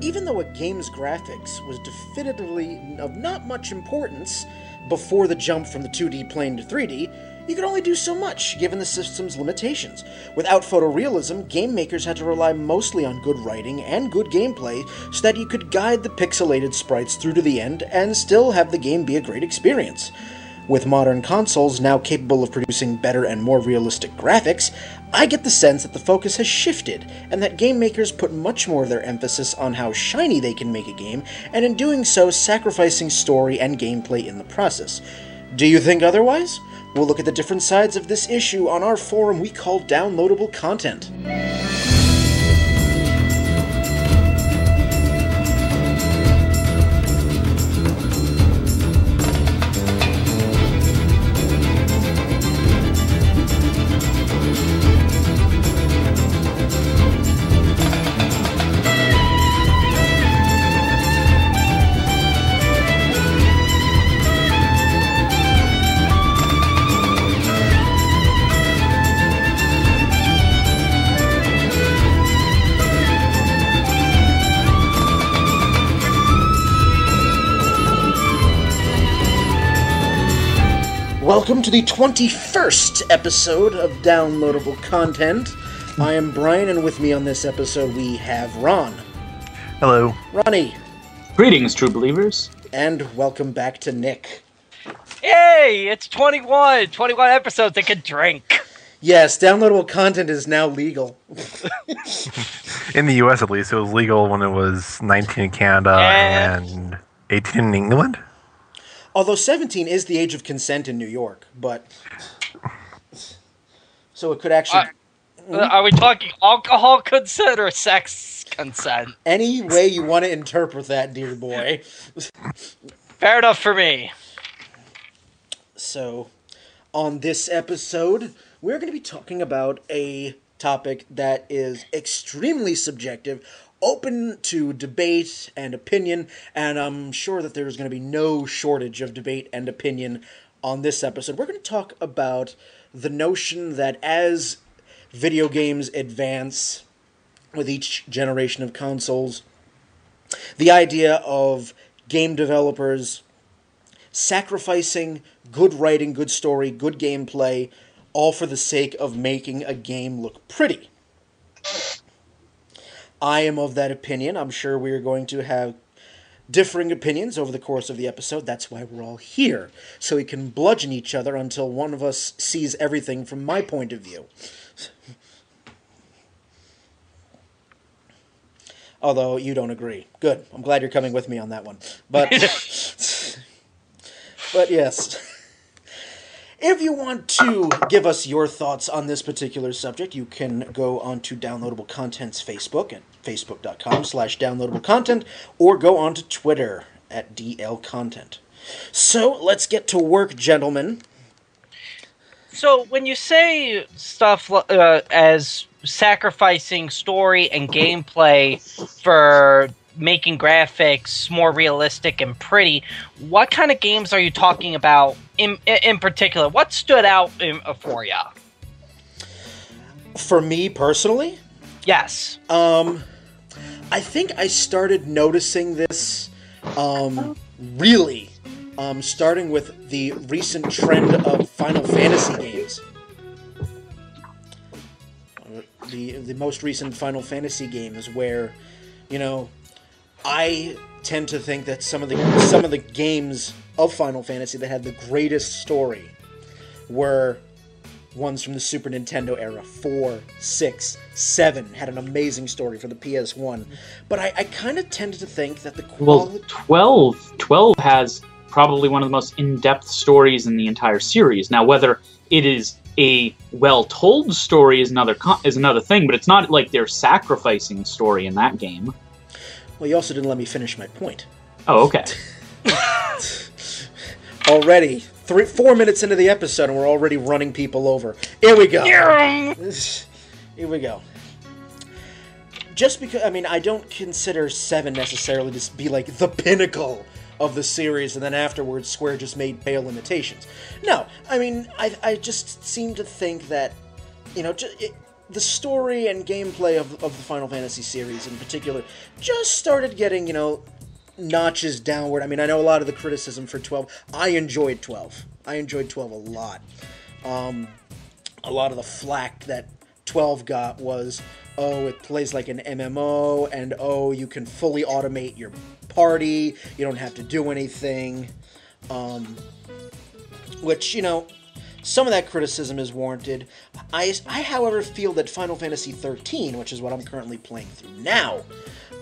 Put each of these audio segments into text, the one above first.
even though a game's graphics was definitively of not much importance before the jump from the 2D plane to 3D, you could only do so much, given the system's limitations. Without photorealism, game makers had to rely mostly on good writing and good gameplay so that you could guide the pixelated sprites through to the end and still have the game be a great experience. With modern consoles now capable of producing better and more realistic graphics, I get the sense that the focus has shifted, and that game makers put much more of their emphasis on how shiny they can make a game, and in doing so, sacrificing story and gameplay in the process. Do you think otherwise? We'll look at the different sides of this issue on our forum we call Downloadable Content. Welcome to the 21st episode of Downloadable Content. I am Brian, and with me on this episode we have Ron. Hello. Ronnie. Greetings, true believers. And welcome back to Nick. Yay! It's 21 episodes that can drink. Yes, downloadable content is now legal. In the U.S. at least, it was legal when it was 19 in Canada and 18 in England. Although 17 is the age of consent in New York, but... So it could actually... Are we talking alcohol consent or sex consent? Any way you want to interpret that, dear boy. Fair enough for me. So, on this episode, we're going to be talking about a topic that is extremely subjective, open to debate and opinion, and I'm sure that there's going to be no shortage of debate and opinion on this episode. We're going to talk about the notion that as video games advance with each generation of consoles, the idea of game developers sacrificing good writing, good story, good gameplay, all for the sake of making a game look pretty. I am of that opinion. I'm sure we are going to have differing opinions over the course of the episode. That's why we're all here, so we can bludgeon each other until one of us sees everything from my point of view. Although you don't agree. Good. I'm glad you're coming with me on that one. But, but yes. If you want to give us your thoughts on this particular subject, you can go onto Downloadable Content's Facebook at facebook.com/downloadablecontent, or go onto Twitter at DLContent. So, let's get to work, gentlemen. So, when you say stuff as sacrificing story and gameplay for making graphics more realistic and pretty, what kind of games are you talking about in particular? What stood out for you? For me personally? Yes. I think I started noticing this really starting with the recent trend of Final Fantasy games. The most recent Final Fantasy game is where, you know, I tend to think that some of the games of Final Fantasy that had the greatest story were ones from the Super Nintendo era. 4, 6, 7 had an amazing story for the PS1. But I kind of tended to think that the quality... Well, 12 has probably one of the most in-depth stories in the entire series. Now, whether it is a well-told story is another thing, but it's not like they're sacrificing story in that game. Well, you also didn't let me finish my point. Oh, okay. Already, 4 minutes into the episode, and we're already running people over. Here we go. Here we go. Just because, I mean, I don't consider 7 necessarily to be like the pinnacle of the series, and then afterwards Square just made pale imitations. No, I mean, I just seem to think that, you know, the story and gameplay of the Final Fantasy series in particular just started getting, notches downward. I mean, I know a lot of the criticism for 12. I enjoyed 12. I enjoyed 12 a lot. A lot of the flack that 12 got was, oh, it plays like an MMO, and oh, you can fully automate your party, you don't have to do anything. Which, some of that criticism is warranted. I, however, feel that Final Fantasy XIII, which is what I'm currently playing through now,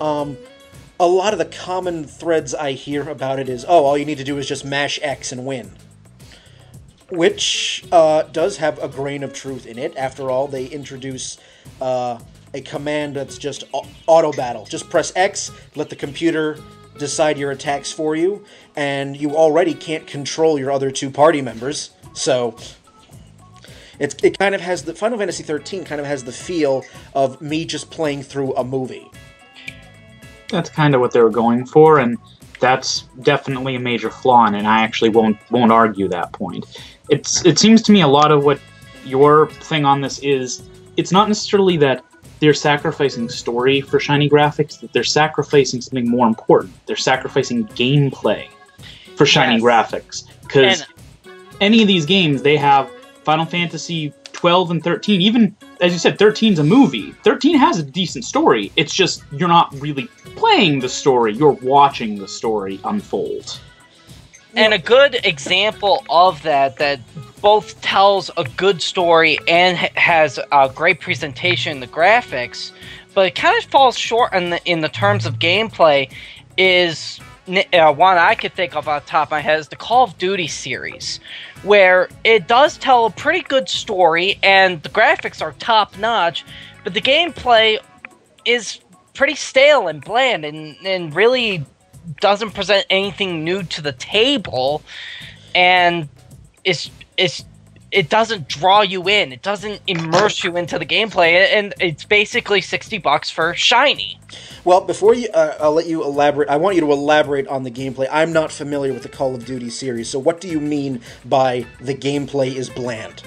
a lot of the common threads I hear about it is, oh, all you need to do is just mash X and win. Which does have a grain of truth in it. After all, they introduce a command that's just auto battle. Just press X, let the computer decide your attacks for you, and you already can't control your other two party members. So it kind of has the Final Fantasy XIII kind of has the feel of me just playing through a movie. That's kind of what they were going for, and that's definitely a major flaw in it. And I actually won't argue that point. It seems to me a lot of what your thing on this is, it's not necessarily that they're sacrificing story for shiny graphics, that they're sacrificing something more important. They're sacrificing gameplay for shiny graphics. Because any of these games, they have Final Fantasy 12 and 13, even, as you said, 13's a movie. 13 has a decent story. It's just, you're not really playing the story, you're watching the story unfold. And a good example of that both tells a good story and has a great presentation in the graphics, but it kind of falls short in the terms of gameplay, is one I could think of off the top of my head is the Call of Duty series, where it does tell a pretty good story and the graphics are top-notch, but the gameplay is pretty stale and bland and really doesn't present anything new to the table, and it doesn't draw you in. It doesn't immerse you into the gameplay, and it's basically $60 for shiny. Well, before you, I'll let you elaborate. I want you to elaborate on the gameplay. I'm not familiar with the Call of Duty series, so what do you mean by the gameplay is bland?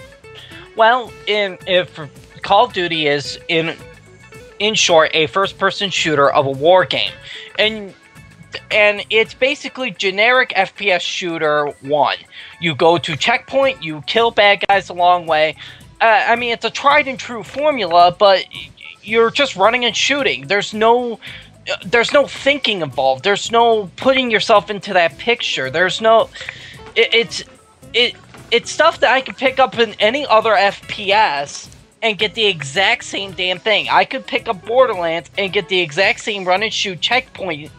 Well, if Call of Duty is in short a first-person shooter of a war game, and it's basically generic FPS shooter 1. You go to checkpoint, you kill bad guys along the way. I mean, it's a tried and true formula, but you're just running and shooting. There's no thinking involved. There's no putting yourself into that picture. There's no. It's stuff that I could pick up in any other FPS and get the exact same damn thing. I could pick up Borderlands and get the exact same run and shoot checkpoint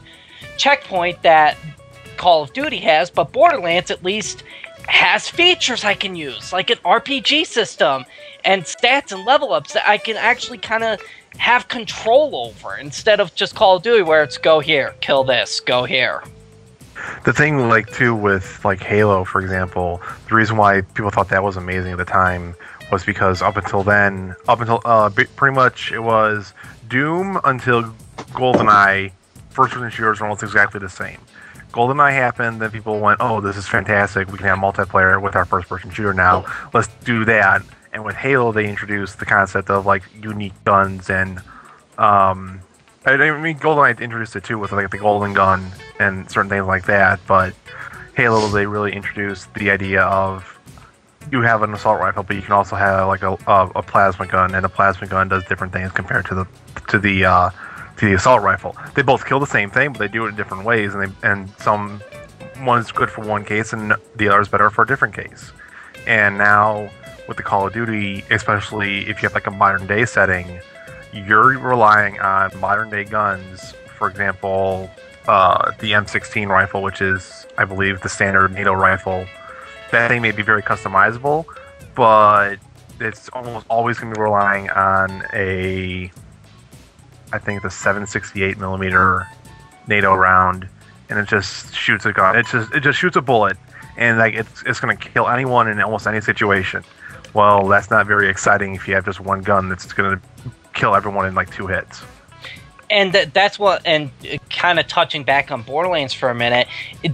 that Call of Duty has, but Borderlands at least has features I can use, like an RPG system and stats and level ups that I can actually kind of have control over, instead of just Call of Duty where it's go here, kill this, go here. The thing, too, with, Halo, for example, the reason why people thought that was amazing at the time was because up until pretty much it was Doom until GoldenEye. First-person shooters are almost exactly the same. GoldenEye happened, then people went, oh, this is fantastic, we can have multiplayer with our first-person shooter now, let's do that. And with Halo, they introduced the concept of, unique guns, and, I mean, GoldenEye introduced it too with, the golden gun and certain things like that, but Halo, they really introduced the idea of, you have an assault rifle, but you can also have, a plasma gun, and a plasma gun does different things compared to the assault rifle. They both kill the same thing, but they do it in different ways, and one's good for one case and the other is better for a different case. And now with the Call of Duty, especially if you have a modern day setting, you're relying on modern day guns. For example, the M16 rifle, which is, I believe, the standard NATO rifle. That thing may be very customizable, but it's almost always going to be relying on I think the 7.68 millimeter NATO round, and it just shoots a gun. It just shoots a bullet, and it's going to kill anyone in almost any situation. Well, that's not very exciting if you have just one gun that's going to kill everyone in 2 hits. And that's what, and kind of touching back on Borderlands for a minute,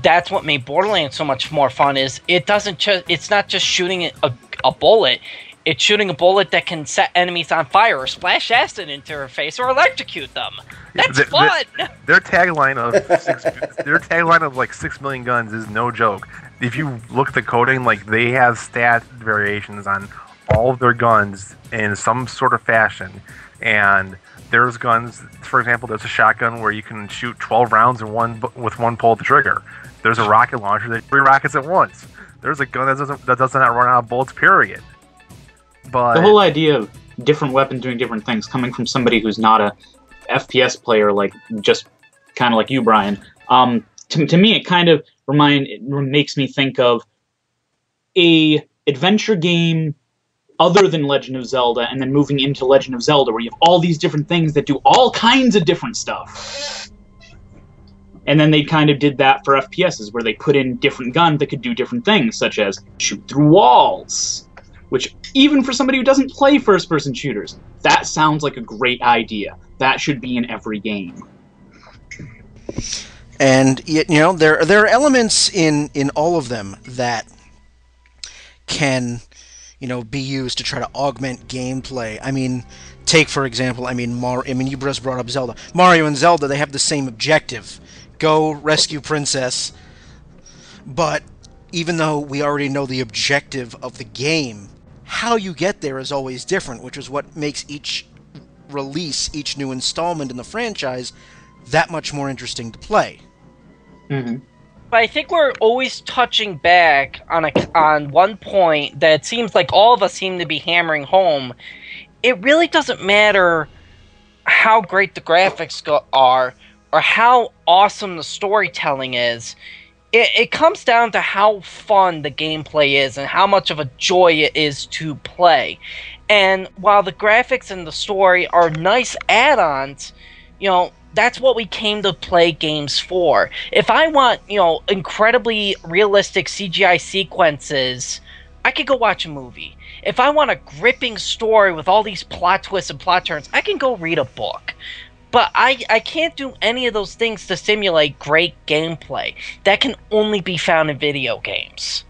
that's what made Borderlands so much more fun. Is it's not just shooting a bullet. It's shooting a bullet that can set enemies on fire or splash acid into their face or electrocute them. That's fun! Their tagline of like 6 million guns is no joke. If you look at the coding, like they have stat variations on all of their guns in some sort of fashion. And there's guns, for example, there's a shotgun where you can shoot 12 rounds with one pull of the trigger. There's a rocket launcher that 3 rockets at once. There's a gun that does not run out of bullets, period. But the whole idea of different weapons doing different things coming from somebody who's not a FPS player, like just kind of like you, Brian, to me it kind of makes me think of a adventure game other than Legend of Zelda, and then moving into Legend of Zelda, where you have all these different things that do all kinds of different stuff. And then they kind of did that for FPSs, where they put in different guns that could do different things, such as shoot through walls. Which, even for somebody who doesn't play first-person shooters, that sounds like a great idea. That should be in every game. And, you know, there are elements in all of them that can, you know, be used to try to augment gameplay. I mean, take, for example, you just brought up Zelda. Mario and Zelda, they have the same objective. Go rescue Princess. But even though we already know the objective of the game, how you get there is always different, which is what makes each release, each new installment in the franchise, that much more interesting to play. Mm-hmm. But I think we're always touching back on one point that it seems like all of us seem to be hammering home. It really doesn't matter how great the graphics are or how awesome the storytelling is. It comes down to how fun the gameplay is and how much of a joy it is to play. And while the graphics and the story are nice add-ons, you know, that's what we came to play games for. If I want, you know, incredibly realistic CGI sequences, I could go watch a movie. If I want a gripping story with all these plot twists and plot turns, I can go read a book. But I can't do any of those things to simulate great gameplay. That can only be found in video games.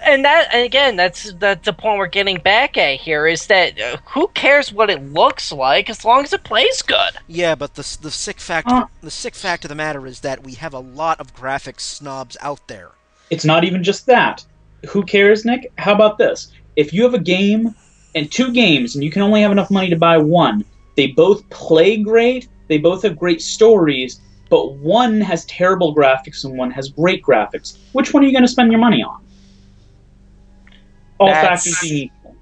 And again, that's the point we're getting back at here, is that who cares what it looks like as long as it plays good? Yeah, but the sick fact of the matter is that we have a lot of graphics snobs out there. It's not even just that. Who cares, Nick? How about this? If you have a game and 2 games and you can only have enough money to buy one, they both play great, they both have great stories, but one has terrible graphics and one has great graphics. Which one are you going to spend your money on? All factors being equal.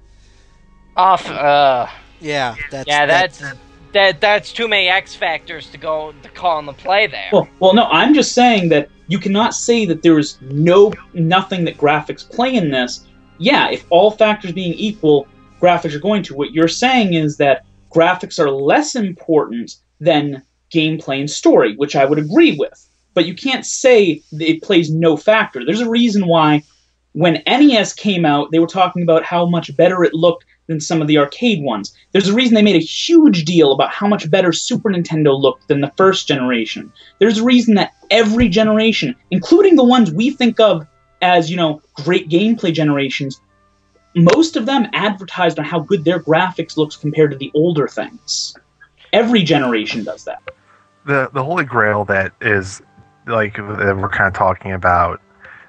That's too many X factors to call on the play there. Well, no, I'm just saying that you cannot say that there is nothing that graphics play in this. Yeah, if all factors being equal, graphics are going to. What you're saying is that graphics are less important than gameplay and story, which I would agree with. But you can't say that it plays no factor. There's a reason why when NES came out, they were talking about how much better it looked than some of the arcade ones. There's a reason they made a huge deal about how much better Super Nintendo looked than the first generation. There's a reason that every generation, including the ones we think of as, you know, great gameplay generations, most of them advertised on how good their graphics looks compared to the older things. Every generation does that. The holy grail that is, like, that we're kind of talking about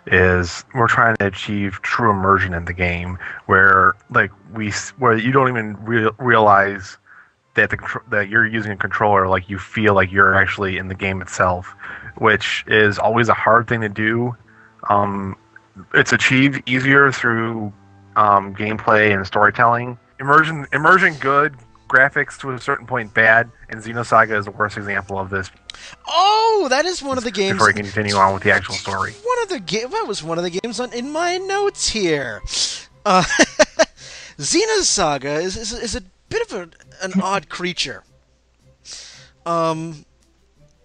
is we're trying to achieve true immersion in the game, where you don't even realize that that you're using a controller, like you feel like you're actually in the game itself, which is always a hard thing to do. It's achieved easier through gameplay and storytelling. Immersion good, graphics to a certain point bad, and Xenosaga is the worst example of this. Oh, that is one of the games. Before we continue on with the actual story, that was one of the games in my notes here. Xenosaga is a bit of an odd creature.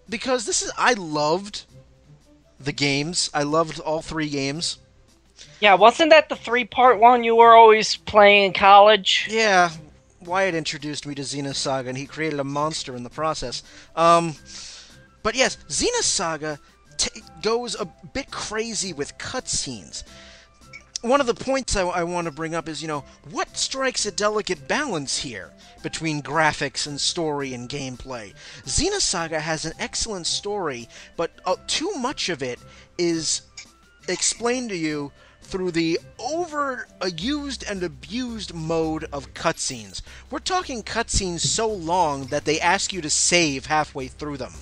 Because I loved the games. I loved all 3 games. Yeah, wasn't that the 3-part one you were always playing in college? Yeah, Wyatt introduced me to Xenosaga, and he created a monster in the process. But yes, Xenosaga goes a bit crazy with cutscenes. one of the points I want to bring up is, what strikes a delicate balance here between graphics and story and gameplay? Xenosaga has an excellent story, but too much of it is explained to you through the overused and abused mode of cutscenes. We're talking cutscenes so long that they ask you to save halfway through them.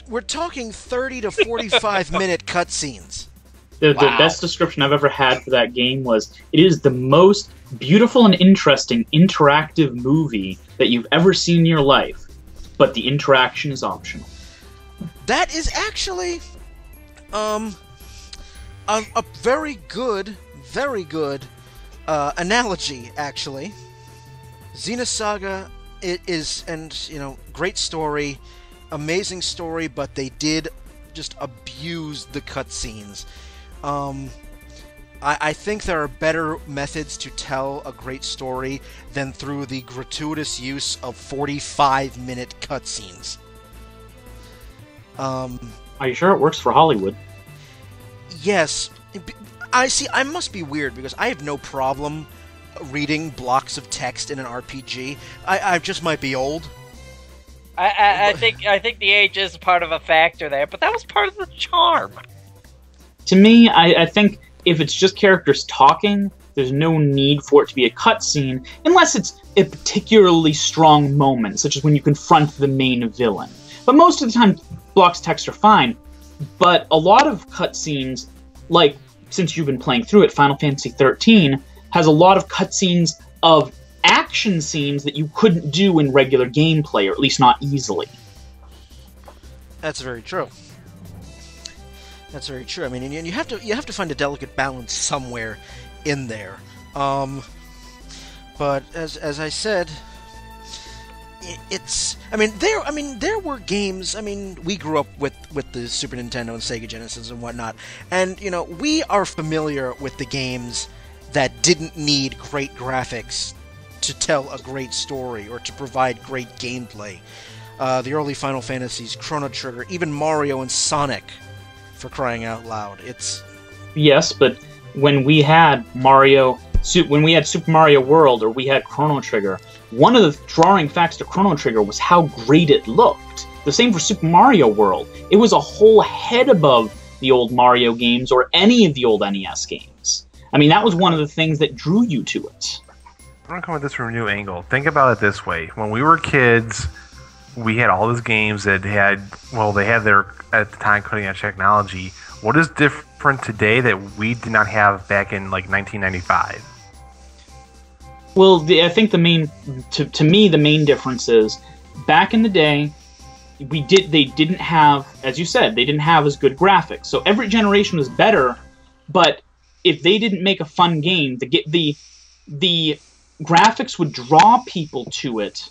We're talking 30 to 45 minute cutscenes. The best description I've ever had for that game was, it is the most beautiful and interesting interactive movie that you've ever seen in your life, but the interaction is optional. That is actually a very good analogy, actually. Xenosaga is, and, great story, amazing story, but they did just abuse the cutscenes. I think there are better methods to tell a great story than through the gratuitous use of 45-minute cutscenes. Are you sure it works for Hollywood? Yes. I must be weird because I have no problem reading blocks of text in an RPG. I just might be old. I think the age is part of a factor there, but that was part of the charm. To me, I think if it's just characters talking, there's no need for it to be a cutscene, unless it's a particularly strong moment, such as when you confront the main villain. But most of the time, blocks of text are fine. But a lot of cutscenes, like, since you've been playing through it, Final Fantasy XIII has a lot of cutscenes of action scenes that you couldn't do in regular gameplay, or at least not easily. That's very true. That's very true. I mean, and you have to find a delicate balance somewhere in there. But as I said, there were games. I mean, we grew up with the Super Nintendo and Sega Genesis and whatnot, and we are familiar with the games that didn't need great graphics to tell a great story or to provide great gameplay. The early Final Fantasies, Chrono Trigger, even Mario and Sonic. For crying out loud, Yes, but when we had Super Mario World, or we had Chrono Trigger, one of the drawing facts to Chrono Trigger was how great it looked. The same for Super Mario World. It was a whole head above the old Mario games or any of the old NES games. I mean, that was one of the things that drew you to it. I'm going to come at this from a new angle. Think about it this way. When we were kids, we had all these games that they had their, at the time, cutting-edge technology. What is different today that we did not have back in, 1995? Well, I think the main difference is, back in the day, they didn't have, as you said, they didn't have as good graphics. So every generation was better, but if they didn't make a fun game, the graphics would draw people to it,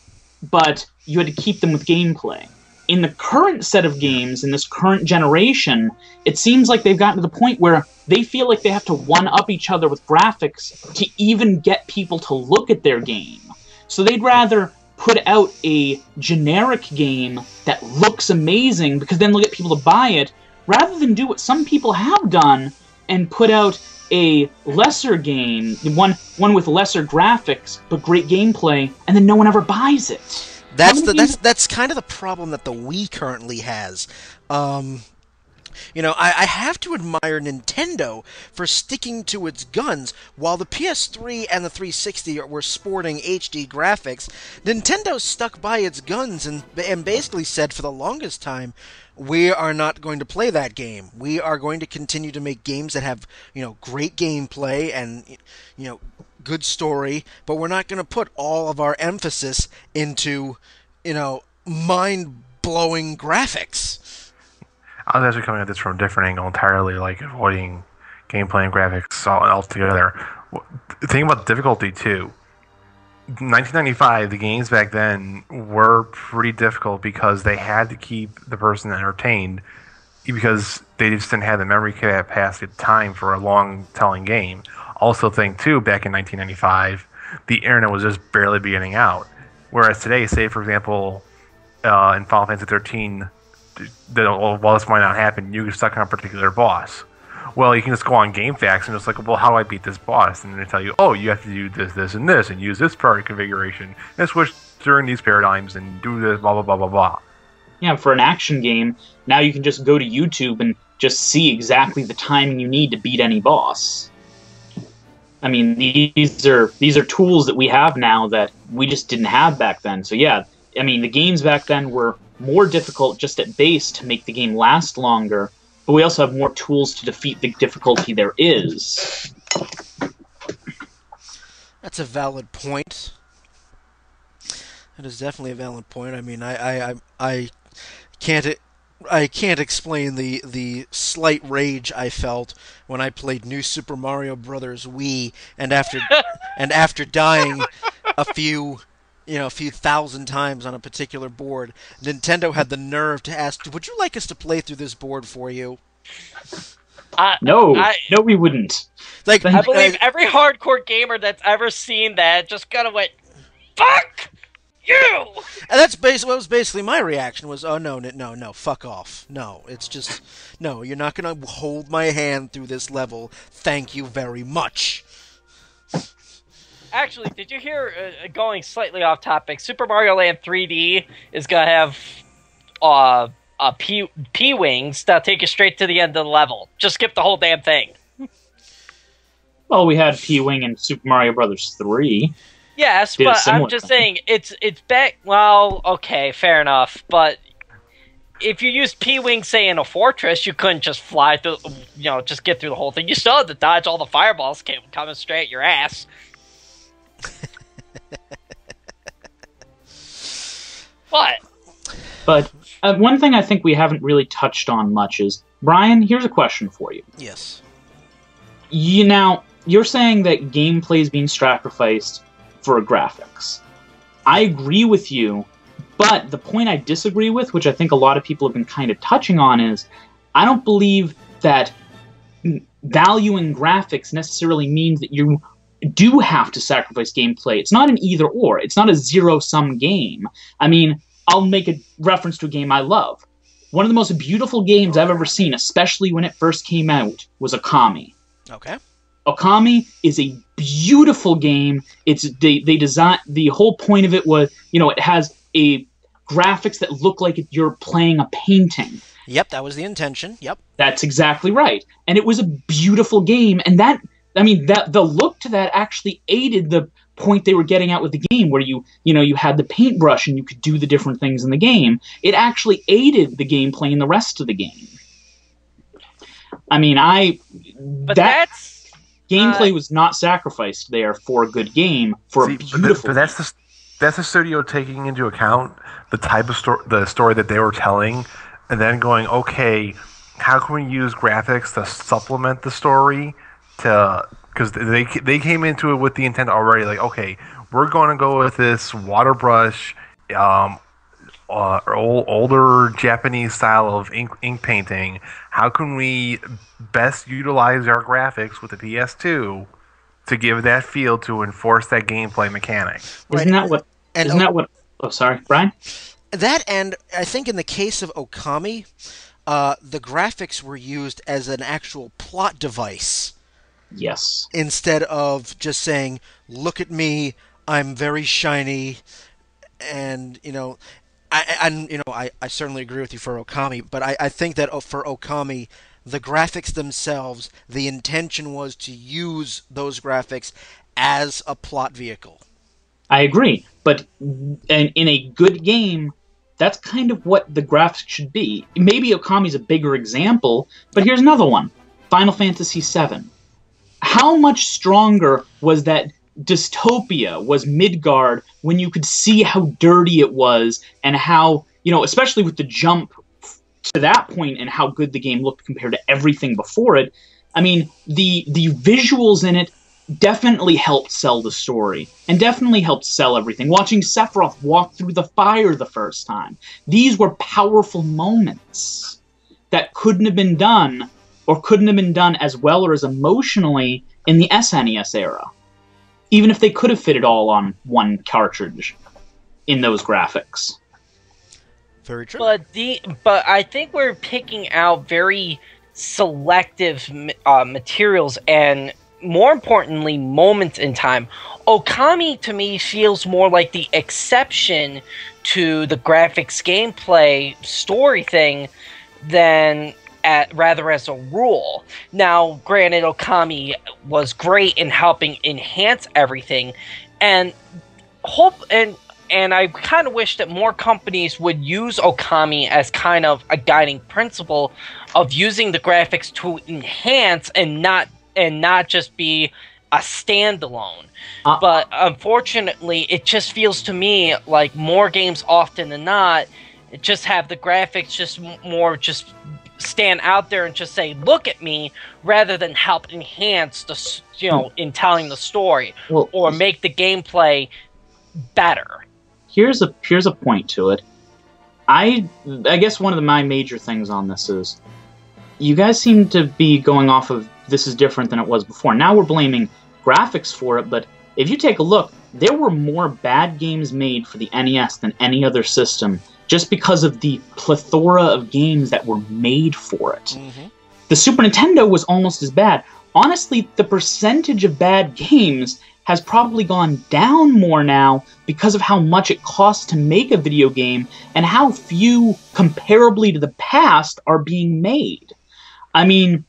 but you had to keep them with gameplay. In the current set of games, in this current generation, it seems like they've gotten to the point where they feel like they have to one-up each other with graphics to even get people to look at their game. So they'd rather put out a generic game that looks amazing, because then they'll get people to buy it, rather than do what some people have done and put out a lesser game, one with lesser graphics but great gameplay, and then no one ever buys it. That's kind of the problem that the Wii currently has. I have to admire Nintendo for sticking to its guns. While the PS3 and the 360 were sporting HD graphics, Nintendo stuck by its guns and basically said for the longest time, we are not going to play that game. We are going to continue to make games that have, great gameplay and, good story, but we're not going to put all of our emphasis into, mind-blowing graphics. I was actually coming at this from a different angle entirely, avoiding gameplay and graphics altogether. The thing about the difficulty, too, 1995, the games back then were pretty difficult because they had to keep the person entertained, because they just didn't have the memory capacity at the time for a long-telling game. Also think, too, back in 1995, the internet was just barely beginning out. Whereas today, say, for example, in Final Fantasy XIII, while this might not happen, you get stuck on a particular boss. well, you can just go on GameFAQs and it's like, well, how do I beat this boss? And they tell you, oh, you have to do this, this, and this, and use this party configuration, and switch during these paradigms, and do this, blah, blah, blah, blah, blah. Yeah, for an action game, now you can just go to YouTube and just see exactly the timing you need to beat any boss. I mean, these are tools that we have now that we just didn't have back then. So yeah, I mean, the games back then were more difficult just at base to make the game last longer, but we also have more tools to defeat the difficulty there is. That's a valid point. That is definitely a valid point. I mean, I can't explain the slight rage I felt when I played New Super Mario Brothers Wii, and after dying a few thousand times on a particular board, Nintendo had the nerve to ask, "Would you like us to play through this board for you?" No, we wouldn't. Like, I believe every hardcore gamer that's ever seen that just kind of went, "Fuck you!" And that's what was basically my reaction was, oh, no, fuck off. No, it's just, no, you're not going to hold my hand through this level. Thank you very much. Actually, did you hear, going slightly off topic, Super Mario Land 3D is going to have P-Wings that'll take you straight to the end of the level. Just skip the whole damn thing. Well, we had P-Wing in Super Mario Brothers 3. Yes, but I'm just saying, it's back... Well, okay, fair enough, but if you used P-Wing, say, in a fortress, you couldn't just fly through, just get through the whole thing. You still had to dodge all the fireballs coming straight at your ass. What? But one thing I think we haven't really touched on much is, Brian, here's a question for you. Yes. You're saying that gameplay is being sacrificed for graphics. I agree with you, but the point I disagree with, which I think a lot of people have been kind of touching on, is I don't believe that valuing graphics necessarily means that you do have to sacrifice gameplay. It's not an either-or. It's not a zero-sum game. I mean, I'll make a reference to a game I love. One of the most beautiful games I've ever seen, especially when it first came out, was Okami. Okay. Okami is a beautiful game. They design, the whole point of it was, it has a graphics that look like you're playing a painting. Yep, that was the intention. Yep. That's exactly right. And it was a beautiful game, and the look to that actually aided the point they were getting at with the game, where you had the paintbrush and you could do the different things in the game. It actually aided the gameplay in the rest of the game. I mean, gameplay was not sacrificed there for a good game, for a beautiful. But that's the studio taking into account the type of the story that they were telling, and then going, okay, how can we use graphics to supplement the story? Because they came into it with the intent already, like, okay, we're going to go with this water brush, older Japanese style of ink painting. How can we best utilize our graphics with the PS2 to give that feel, to enforce that gameplay mechanic? Right. Isn't that what? Oh, sorry, Brian. That, and I think in the case of Okami, the graphics were used as an actual plot device. Yes. Instead of just saying, "Look at me, I'm very shiny," and I certainly agree with you for Okami, but I think that for Okami, the graphics themselves, the intention was to use those graphics as a plot vehicle. I agree, but in a good game, that's kind of what the graphics should be. Maybe Okami's a bigger example, but here's another one. Final Fantasy VII. How much stronger was that dystopia, was Midgard, when you could see how dirty it was, and how, especially with the jump to that point and how good the game looked compared to everything before it. I mean, the visuals in it definitely helped sell the story, and definitely helped sell everything. Watching Sephiroth walk through the fire the first time. These were powerful moments that couldn't have been done, or couldn't have been done as well or as emotionally in the SNES era. Even if they could have fit it all on one cartridge in those graphics. Very true. But I think we're picking out very selective materials and, more importantly, moments in time. Okami, to me, feels more like the exception to the graphics, gameplay, story thing than rather as a rule. Now, granted, Okami was great in helping enhance everything, and I kind of wish that more companies would use Okami as kind of a guiding principle of using the graphics to enhance and not just be a standalone. But unfortunately, it just feels to me like more games often than not just have the graphics just stand out there and just say, "Look at me," rather than help enhance in telling the story or make the gameplay better. Here's a point to it. I guess one of my major things on this is you guys seem to be going off of this is different than it was before. Now we're blaming graphics for it, but if you take a look, there were more bad games made for the NES than any other system just because of the plethora of games that were made for it. Mm-hmm. The Super Nintendo was almost as bad. Honestly, the percentage of bad games has probably gone down more now because of how much it costs to make a video game and how few, comparably to the past, are being made. I mean,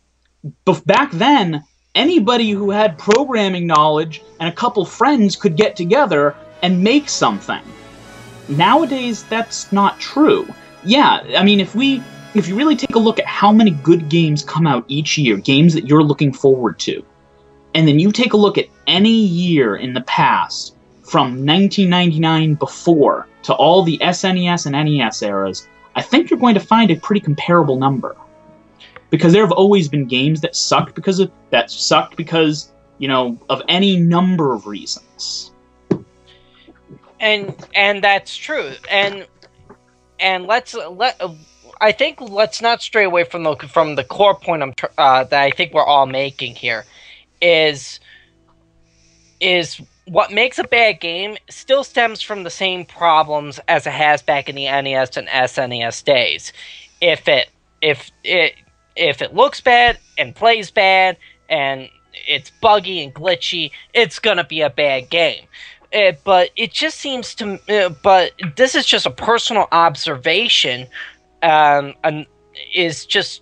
back then, anybody who had programming knowledge and a couple friends could get together and make something. Nowadays, that's not true. Yeah, I mean, if you really take a look at how many good games come out each year, games that you're looking forward to, and then you take a look at any year in the past, from 1999 before to all the SNES and NES eras, I think you're going to find a pretty comparable number. Because there have always been games that sucked because, of any number of reasons. And that's true. And let's not stray away from the core point that I think we're all making here. Is what makes a bad game still stems from the same problems as it has back in the NES and SNES days. If it looks bad and plays bad and it's buggy and glitchy, it's gonna be a bad game. But it just seems to. But this is just a personal observation. Is just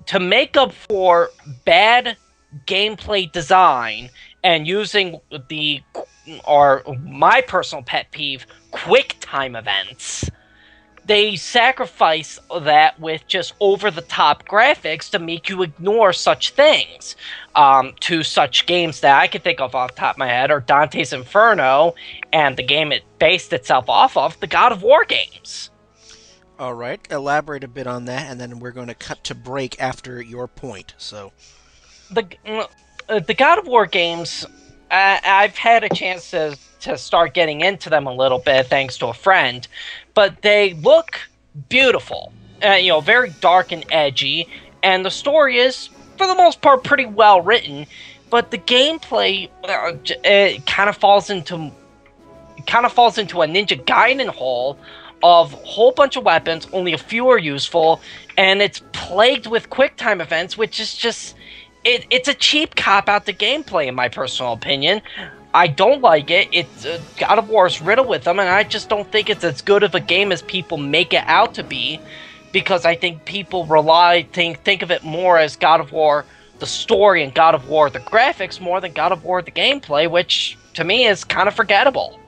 to make up for bad gameplay design and using my personal pet peeve, quick time events. They sacrifice that with just over-the-top graphics to make you ignore such things. To such games that I can think of off the top of my head are Dante's Inferno and the game it based itself off of, the God of War games. All right, elaborate a bit on that, and then we're going to cut to break after your point. So, the God of War games, I've had a chance to start getting into them a little bit thanks to a friend, but they look beautiful, very dark and edgy, and the story is, for the most part, pretty well written. But the gameplay kind of falls into a Ninja Gaiden hole of a whole bunch of weapons, only a few are useful, and it's plagued with quick time events, which is just it's a cheap cop-out to gameplay, in my personal opinion. I don't like it. It's God of War is riddled with them, and I just don't think it's as good of a game as people make it out to be, because I think people think of it more as God of War the story and God of War the graphics more than God of War the gameplay, which to me is kind of forgettable.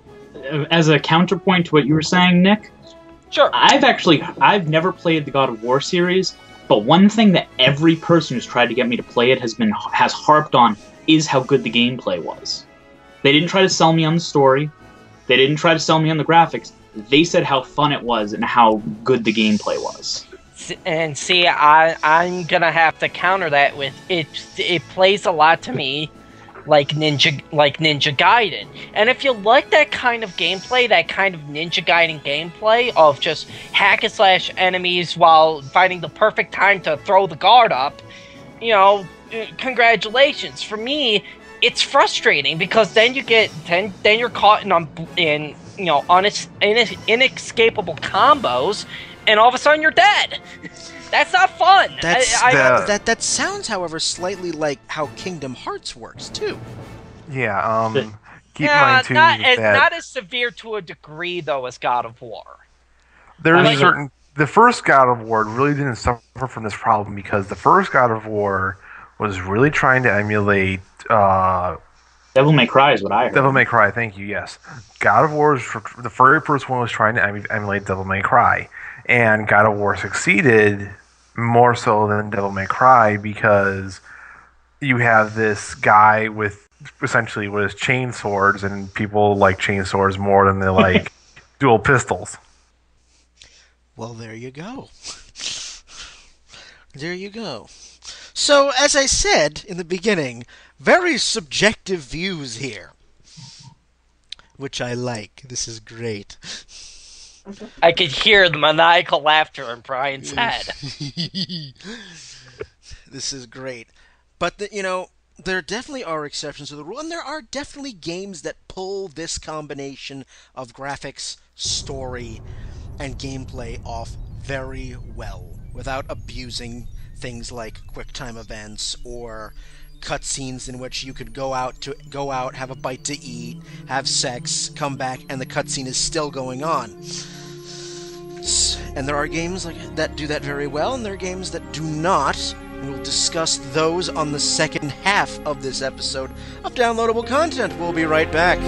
As a counterpoint to what you were saying, Nick, sure. I've never played the God of War series, but one thing that every person who's tried to get me to play it has harped on is how good the gameplay was. They didn't try to sell me on the story. They didn't try to sell me on the graphics. They said how fun it was and how good the gameplay was. And see, I'm gonna have to counter that with it. It plays a lot to me like Ninja Gaiden. And if you like that kind of gameplay, that kind of Ninja Gaiden gameplay of just hack and slash enemies while finding the perfect time to throw the guard up, congratulations. For me, it's frustrating because then you're caught in inescapable combos, and all of a sudden you're dead. That's not fun. That sounds, however, slightly like how Kingdom Hearts works too. Yeah. Keep in mind too not as severe to a degree though as God of War. There's the first God of War really didn't suffer from this problem because the first God of War was really trying to emulate Devil May Cry is what I heard. Devil May Cry, thank you, yes. God of War, the very first one was trying to emulate Devil May Cry. And God of War succeeded more so than Devil May Cry because you have this guy with essentially with his chain swords, and people like chain swords more than they like dual pistols. Well, there you go. There you go. So, as I said in the beginning, very subjective views here. Which I like. This is great. I could hear the maniacal laughter in Brian's head. This is great. But, there definitely are exceptions to the rule, and there are definitely games that pull this combination of graphics, story, and gameplay off very well, without abusing things like QuickTime events or cutscenes in which you could go out, have a bite to eat, have sex, come back, and the cutscene is still going on. And there are games that do that very well, and there are games that do not. We'll discuss those on the second half of this episode of Downloadable Content. We'll be right back.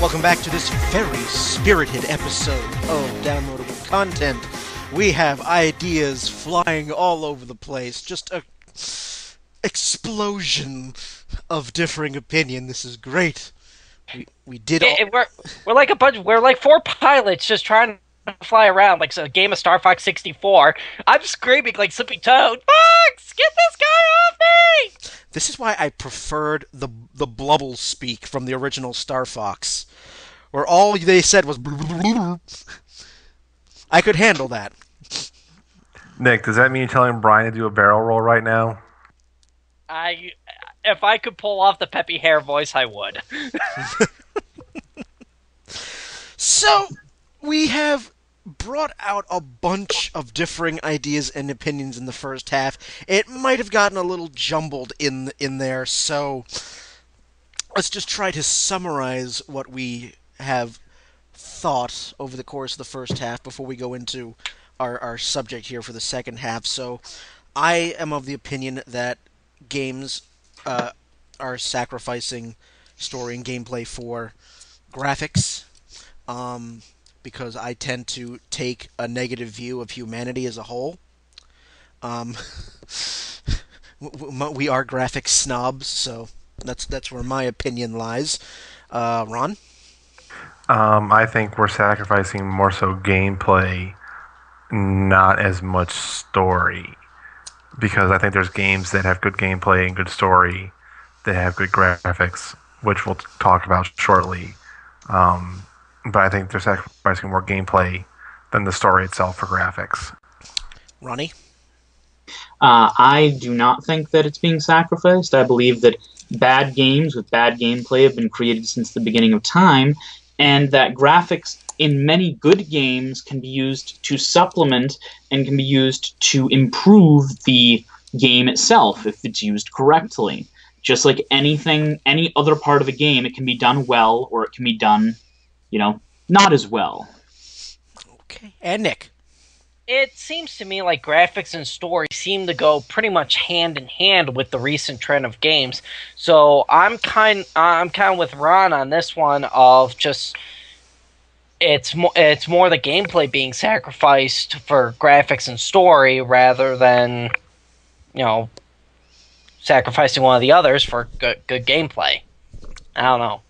Welcome back to this very spirited episode of Downloadable Content. We have ideas flying all over the place. Just a explosion of differing opinion. This is great. We did all... We're like we're like four pilots just trying to fly around like a game of Star Fox 64. I'm screaming like Slippy Toad. Fox, get this guy off me! This is why I preferred the blubble speak from the original Star Fox, where all they said was I could handle that. Nick, does that mean you're telling Brian to do a barrel roll right now? If I could pull off the peppy hair voice, I would. So, we have brought out a bunch of differing ideas and opinions in the first half. It might have gotten a little jumbled in there, so let's just try to summarize what we have thought over the course of the first half before we go into our subject here for the second half. So I am of the opinion that games are sacrificing story and gameplay for graphics, because I tend to take a negative view of humanity as a whole. Um, we are graphics snobs, so that's where my opinion lies. Ron? I think we're sacrificing more so gameplay, not as much story. Because I think there's games that have good gameplay and good story, that have good graphics, which we'll talk about shortly. But I think they're sacrificing more gameplay than the story itself for graphics. Ronnie? I do not think that it's being sacrificed. I believe that bad games with bad gameplay have been created since the beginning of time, and that graphics in many good games can be used to supplement and can be used to improve the game itself if it's used correctly. Just like anything, any other part of a game, it can be done well or it can be done, not as well. Okay. And Nick? It seems to me like graphics and story seem to go pretty much hand in hand with the recent trend of games. So I'm kind of with Ron on this one of just it's more the gameplay being sacrificed for graphics and story rather than sacrificing one of the others for good gameplay. I don't know.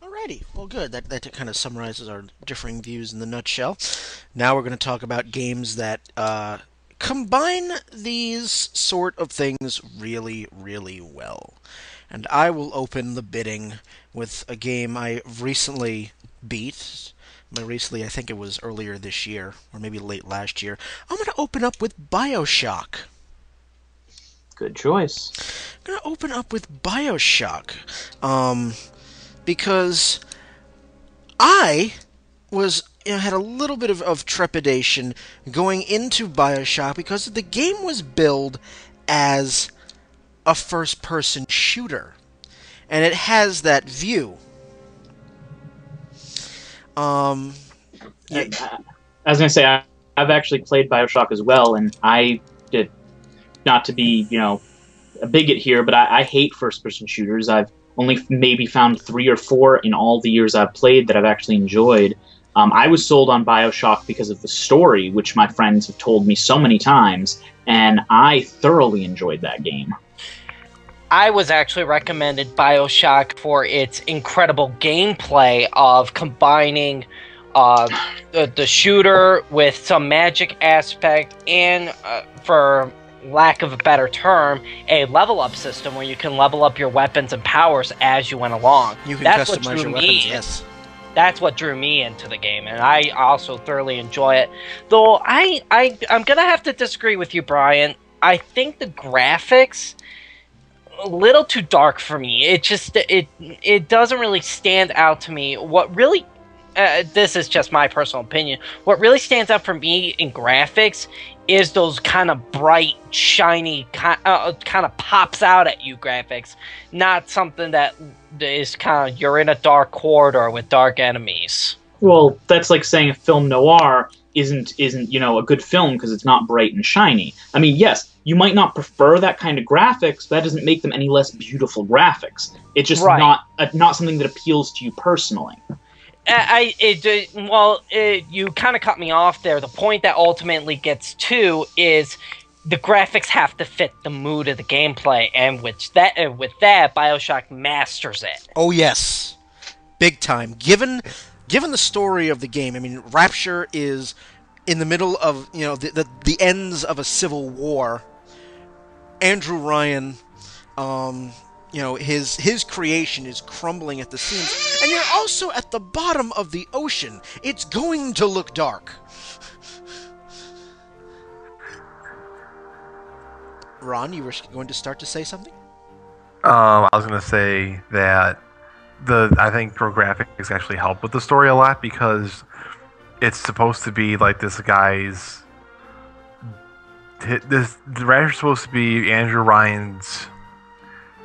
Alrighty, well good. That kind of summarizes our differing views in the nutshell. Now we're going to talk about games that combine these sort of things really, really well. And I will open the bidding with a game I recently beat. By recently, I think it was earlier this year, or maybe late last year. I'm going to open up with BioShock. Good choice. I'm going to open up with BioShock. Because I had a little bit of trepidation going into BioShock because the game was billed as a first-person shooter, and it has that view. I was going to say, I've actually played BioShock as well, and I did, not to be, a bigot here, but I hate first-person shooters. I've only maybe found 3 or 4 in all the years I've played that I've actually enjoyed. I was sold on BioShock because of the story, which my friends have told me so many times, and I thoroughly enjoyed that game. I was actually recommended BioShock for its incredible gameplay of combining the shooter with some magic aspect and, for lack of a better term, a level-up system where you can level up your weapons and powers as you went along. You can customize your weapons, yes. That's what drew me into the game, and I also thoroughly enjoy it. Though I'm going to have to disagree with you, Brian. I think the graphics a little too dark for me. It doesn't really stand out to me. What really this is just my personal opinion. What really stands out for me in graphics is those kind of bright, shiny, kind of pops out at you graphics, not something that is kind of you're in a dark corridor with dark enemies. Well, that's like saying a film noir isn't a good film because it's not bright and shiny. I mean, yes, you might not prefer that kind of graphics, but that doesn't make them any less beautiful graphics. It's just not something that appeals to you personally. You kind of cut me off there. The point that ultimately gets to is the graphics have to fit the mood of the gameplay, and with that, BioShock masters it. Oh yes, big time. Given the story of the game, I mean, Rapture is in the middle of the ends of a civil war. Andrew Ryan, his creation is crumbling at the seams, and you're also at the bottom of the ocean. It's going to look dark. Ron, you were going to start to say something? I was going to say that I think pro graphics actually help with the story a lot because it's supposed to be like this guy's. The Rapture's supposed to be Andrew Ryan's.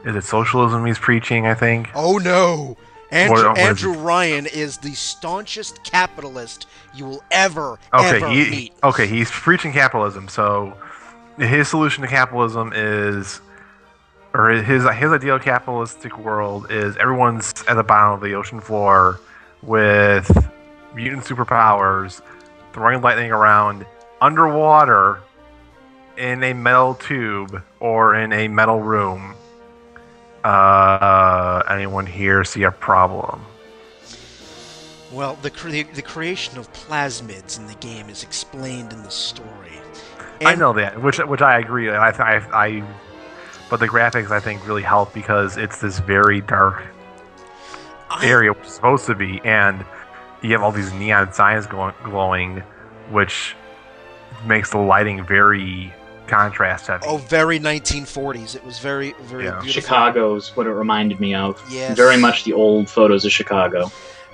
Is it socialism he's preaching, I think? Oh no! Andrew Ryan is the staunchest capitalist you will ever meet. Okay, he's preaching capitalism, so his solution to capitalism is, or his ideal capitalistic world is everyone's at the bottom of the ocean floor with mutant superpowers, throwing lightning around underwater in a metal tube or in a metal room. Anyone here see a problem? Well, the creation of plasmids in the game is explained in the story. I know that, which I agree. But the graphics I think really help because it's this very dark area, which is supposed to be, and you have all these neon signs glowing, which makes the lighting very contrast heavy. Oh, very 1940s. It was very beautiful. Chicago's what it reminded me of. Yes. Very much the old photos of Chicago.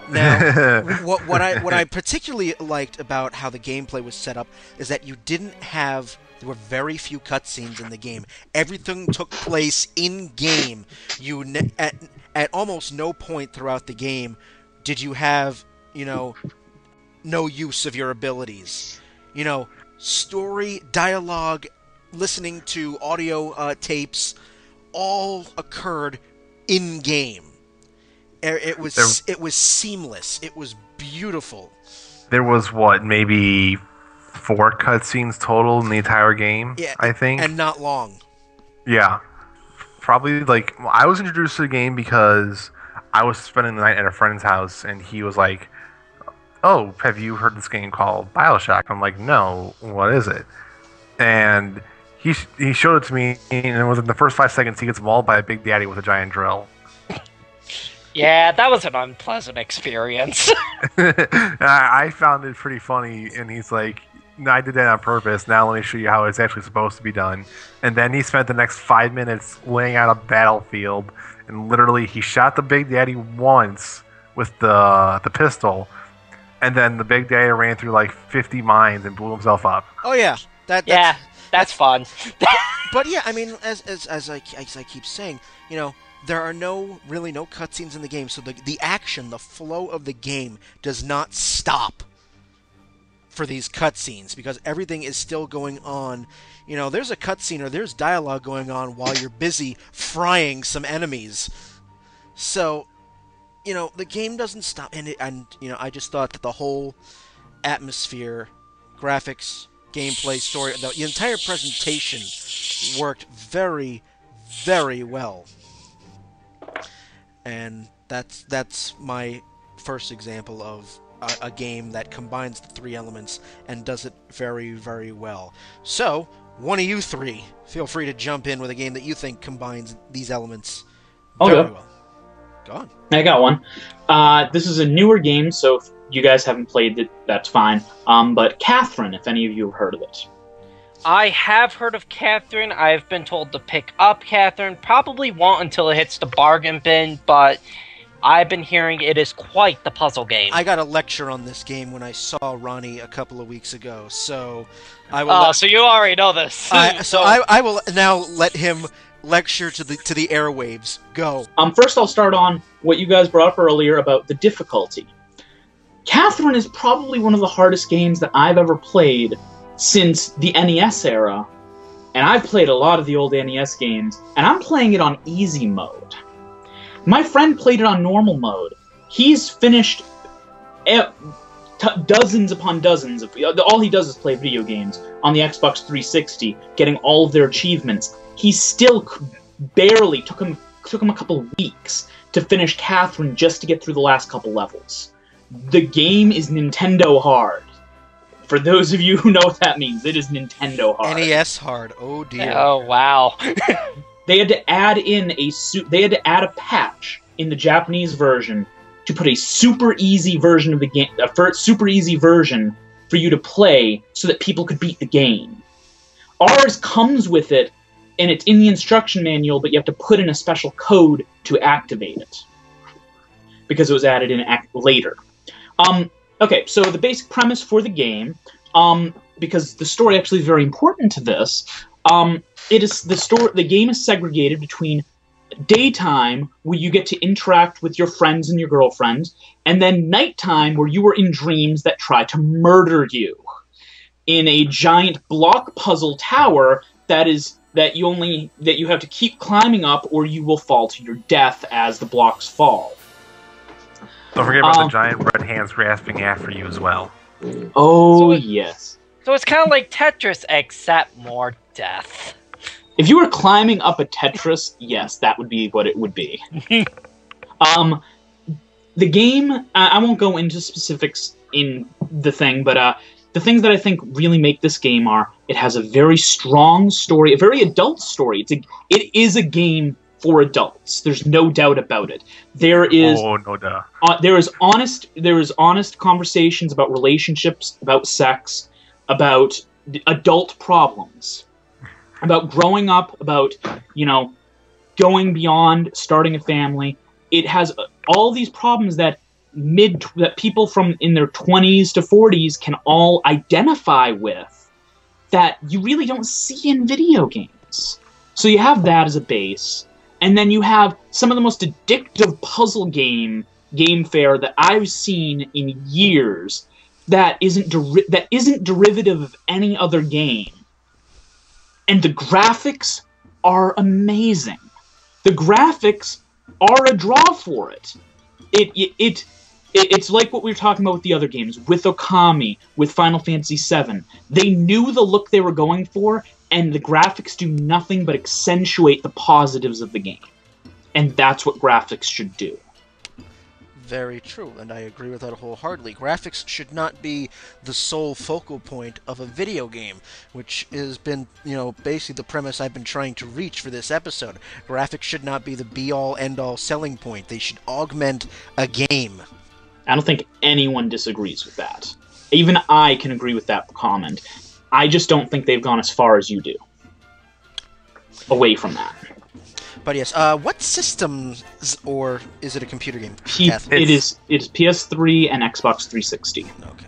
Now, what I particularly liked about how the gameplay was set up is that there were very few cutscenes in the game. Everything took place in game. At almost no point throughout the game did you have, no use of your abilities. Story, dialogue, listening to audio tapes, all occurred in game. It was seamless. It was beautiful. There was maybe 4 cutscenes total in the entire game. Yeah, I think, and not long. Yeah, probably I was introduced to the game because I was spending the night at a friend's house, and he was like, "Oh, have you heard this game called BioShock?" I'm like, "No, what is it?" And he showed it to me, and within the first 5 seconds, he gets mauled by a Big Daddy with a giant drill. Yeah, that was an unpleasant experience. I found it pretty funny, and he's like, "No, I did that on purpose. Now let me show you how it's actually supposed to be done." And then he spent the next 5 minutes laying out a battlefield, and literally he shot the Big Daddy once with the pistol, and then the Big Daddy ran through 50 mines and blew himself up. Oh yeah, that's fun. But yeah, I mean, as I keep saying, there are no cutscenes in the game, so the action, the flow of the game does not stop for these cutscenes because everything is still going on. There's a cutscene or there's dialogue going on while you're busy frying some enemies. So, the game doesn't stop, and I just thought that the whole atmosphere, graphics, gameplay, story, the entire presentation worked very, very well. And that's my first example of a game that combines the 3 elements and does it very, very well. So, one of you 3, feel free to jump in with a game that you think combines these elements very well. Go on. I got one. This is a newer game, so if you guys haven't played it, that's fine. But Catherine, if any of you have heard of it. I have heard of Catherine. I've been told to pick up Catherine. Probably won't until it hits the bargain bin, but I've been hearing it is quite the puzzle game. I got a lecture on this game when I saw Ronnie a couple of weeks ago, so I will. So you already know this. I will now let him lecture to the airwaves. Go. First, I'll start on what you guys brought up earlier about the difficulty. Catherine is probably one of the hardest games that I've ever played since the NES era, and I've played a lot of the old NES games, and I'm playing it on easy mode. My friend played it on normal mode. He's finished dozens upon dozens of... All he does is play video games on the Xbox 360, getting all of their achievements. He still barely took him a couple of weeks to finish Catherine just to get through the last couple levels. The game is Nintendo hard. For those of you who know what that means, it is Nintendo hard. NES hard. Oh dear. Oh wow. They had to add in a patch in the Japanese version to put a super easy version of the game, super easy version for you to play so that people could beat the game. Ours comes with it, and it's in the instruction manual, but you have to put in a special code to activate it because it was added in later. Okay, so the basic premise for the game, because the story actually is very important to this, the game is segregated between daytime, where you get to interact with your friends and your girlfriend, and then nighttime, where you are in dreams that try to murder you in a giant block puzzle tower that you have to keep climbing up, or you will fall to your death as the blocks fall. Don't forget about the giant red hands grasping after you as well. Oh, yes. So it's kind of like Tetris, except more death. If you were climbing up a Tetris, yes, that would be what it would be. The game, I won't go into specifics in the thing, but the things that I think really make this game are, it has a very strong story, a very adult story. It is a game for adults. There's no doubt about it. There is no doubt. There is honest conversations about relationships, about sex, about adult problems, about growing up, about, going beyond, starting a family. It has all these problems that people from in their 20s to 40s can all identify with, that you really don't see in video games. So you have that as a base, and then you have some of the most addictive puzzle game fare that I've seen in years that isn't derivative of any other game. And the graphics are amazing. The graphics are a draw for it. It's like what we were talking about with the other games, with Okami, with Final Fantasy VII. They knew the look they were going for, and the graphics do nothing but accentuate the positives of the game. And that's what graphics should do. Very true, and I agree with that wholeheartedly. Graphics should not be the sole focal point of a video game, which has been, basically the premise I've been trying to reach for this episode. Graphics should not be the be-all, end-all selling point. They should augment a game. I don't think anyone disagrees with that. Even I can agree with that comment. I just don't think they've gone as far as you do. Away from that. But yes, what systems, or is it a computer game? It is PS3 and Xbox 360. Okay.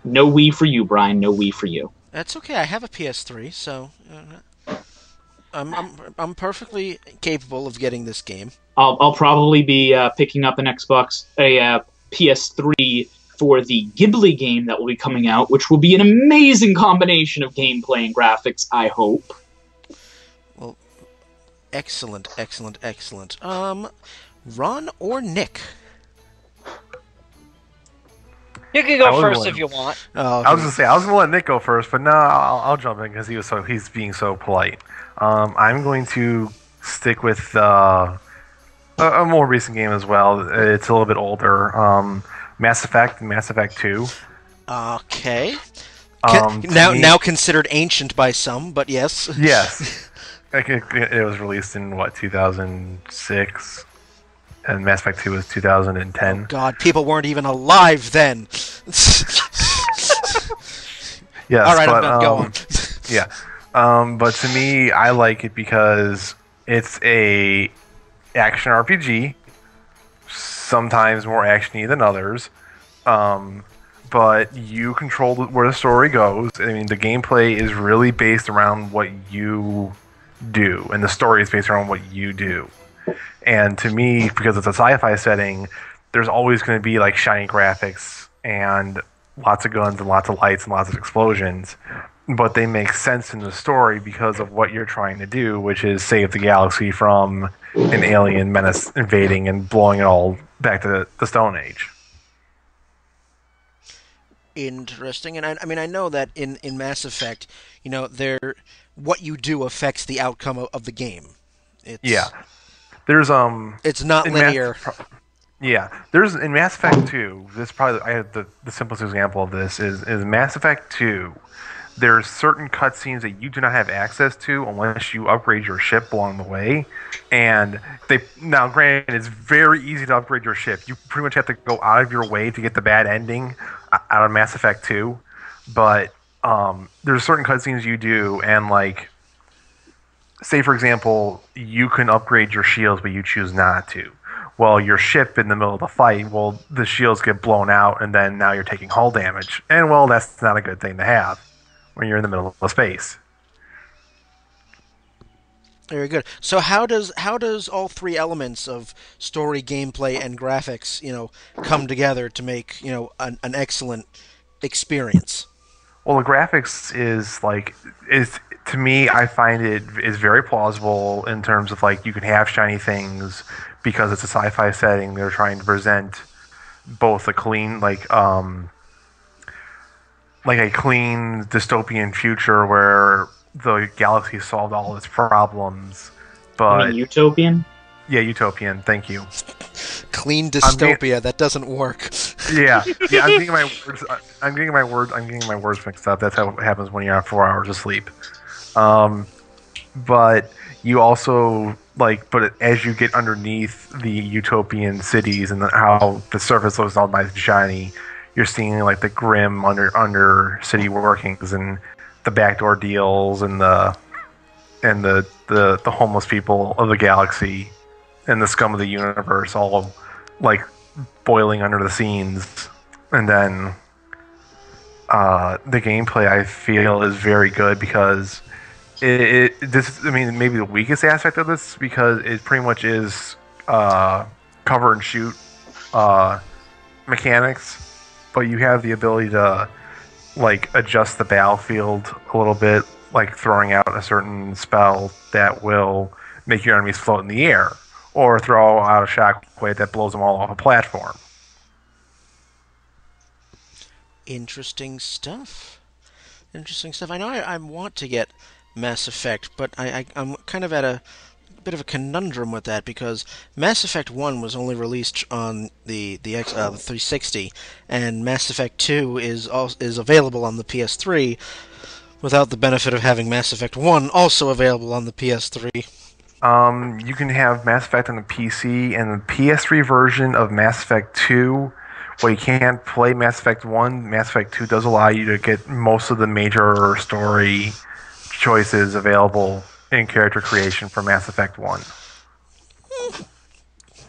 No Wii for you, Brian. No Wii for you. That's okay. I have a PS3, so I'm perfectly capable of getting this game. I'll probably be picking up a PS3 for the Ghibli game that will be coming out, which will be an amazing combination of gameplay and graphics, I hope. Well, excellent. Ron or Nick? You can go first if you want. I was gonna say I was gonna let Nick go first, but no, I'll jump in because he's being so polite. I'm going to stick with a more recent game as well. It's a little bit older. Mass Effect 2. Okay. Now considered ancient by some, but yes. Yes. It was released in 2006, and Mass Effect 2 was 2010. Oh God, people weren't even alive then. Yes. All right, I'm done. Go on. Yeah. But to me, I like it because it's a action RPG, sometimes more actiony than others. But you control where the story goes. I mean, the gameplay is really based around what you do, and the story is based around what you do. And to me, because it's a sci-fi setting, there's always going to be like shiny graphics and lots of guns and lots of lights and lots of explosions. But they make sense in the story because of what you're trying to do, which is save the galaxy from an alien menace invading and blowing it all back to the Stone Age. Interesting. And I know that in Mass Effect, what you do affects the outcome of the game. There's it's not linear. There's in Mass Effect 2. This probably I had the simplest example of this is Mass Effect 2. There's certain cutscenes that you do not have access to unless you upgrade your ship along the way. And now, granted, it's very easy to upgrade your ship. You pretty much have to go out of your way to get the bad ending out of Mass Effect 2. But there's certain cutscenes you do, and like, say for example, you can upgrade your shields, but you choose not to. Well, your ship in the middle of the fight, the shields get blown out, and then now you're taking hull damage. And that's not a good thing to have when you're in the middle of space. Very good. So how does all three elements of story, gameplay, and graphics, come together to make, an excellent experience? Well, the graphics is to me, I find it is very plausible in terms of like you can have shiny things because it's a sci-fi setting. They're trying to present both a clean like a clean dystopian future where the galaxy solved all its problems. You mean But utopian? yeah, utopian. Thank you. Clean dystopia. That doesn't work. Yeah, yeah. I'm getting my words. I'm getting my words. I'm getting my words mixed up. That's how it happens when you're on 4 hours of sleep. Um, but you also but as you get underneath the utopian cities and how the surface looks all nice and shiny, you're seeing like the grim under city workings and the backdoor deals and the homeless people of the galaxy and the scum of the universe all like boiling under the scenes. And then the gameplay I feel is very good because I mean maybe the weakest aspect of this because it pretty much is cover and shoot mechanics, but you have the ability to like adjust the battlefield a little bit, like throwing out a certain spell that will make your enemies float in the air, or throw out a shockwave that blows them all off a platform. Interesting stuff. Interesting stuff. I know I want to get Mass Effect, but I'm kind of at a bit of a conundrum with that because Mass Effect 1 was only released on the 360, and Mass Effect 2 is available on the PS3 without the benefit of having Mass Effect 1 also available on the PS3. You can have Mass Effect on the PC and the PS3 version of Mass Effect 2. Well, you can't play Mass Effect 1. Mass Effect 2 does allow you to get most of the major story choices available in character creation for Mass Effect 1.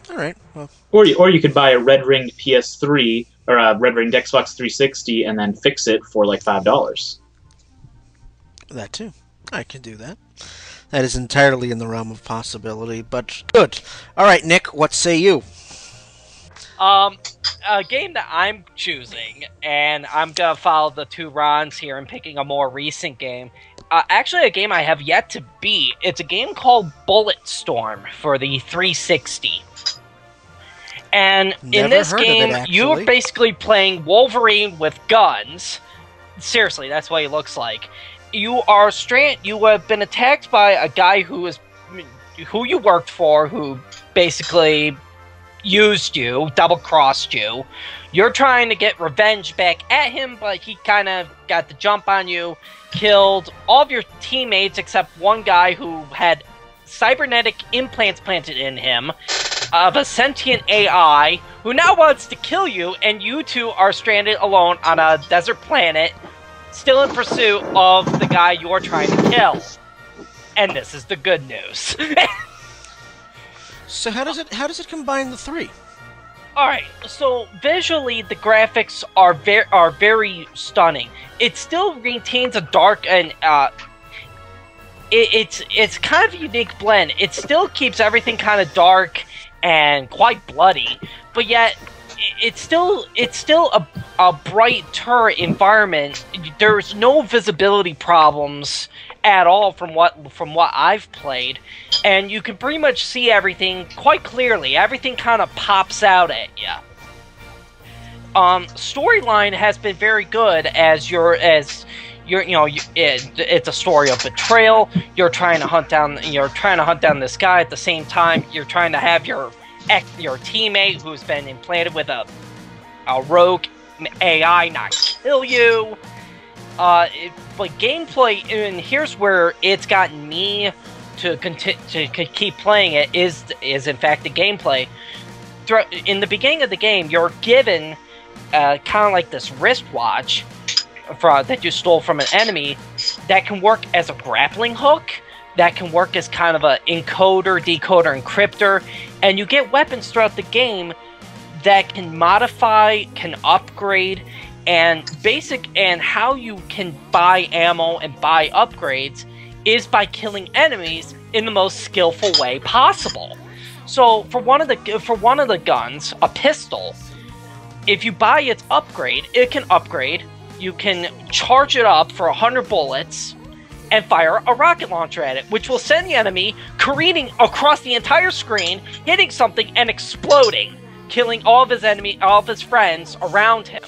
All right. Well, Or you could buy a red ringed PS3 or a red ringed Xbox 360 and then fix it for like $5. that too. I can do that. That is entirely in the realm of possibility, but good. All right, Nick, what say you? A game that I'm choosing, and I'm gonna follow the two Rons here and picking a more recent game. Actually, a game I have yet to beat. It's a game called Bulletstorm for the 360. And in Never this heard of it, game, actually. you're basically playing Wolverine with guns. Seriously, that's what he looks like. You have been attacked by a guy who you worked for, who basically used you, double-crossed you. You're trying to get revenge back at him, but he kind of got the jump on you, killed all of your teammates except one guy who had cybernetic implants planted in him of a sentient AI who now wants to kill you, and you two are stranded alone on a desert planet, still in pursuit of the guy you're trying to kill. And this is the good news. So how does it combine the three? Alright, so visually the graphics are very stunning. It still retains a dark and it's kind of a unique blend. It still keeps everything kind of dark and quite bloody, but yet it's still a brighter environment. There's no visibility problems at all from what I've played, and you can pretty much see everything quite clearly. Everything kind of pops out at you. Storyline has been very good it's a story of betrayal. You're trying to hunt down this guy. At the same time, you're trying to have your teammate who's been implanted with a rogue AI not kill you. But gameplay, and here's where it's gotten me to keep playing it, is in fact the gameplay. In the beginning of the game, you're given kind of like this wristwatch that you stole from an enemy that can work as a grappling hook, that can work as kind of a encoder, decoder, encryptor, and you get weapons throughout the game that can modify, can upgrade, and how you can buy ammo and buy upgrades is by killing enemies in the most skillful way possible. So for one of the guns, a pistol, if you buy its upgrade, it can upgrade. You can charge it up for 100 bullets and fire a rocket launcher at it, which will send the enemy careening across the entire screen, hitting something and exploding, killing all of his friends around him.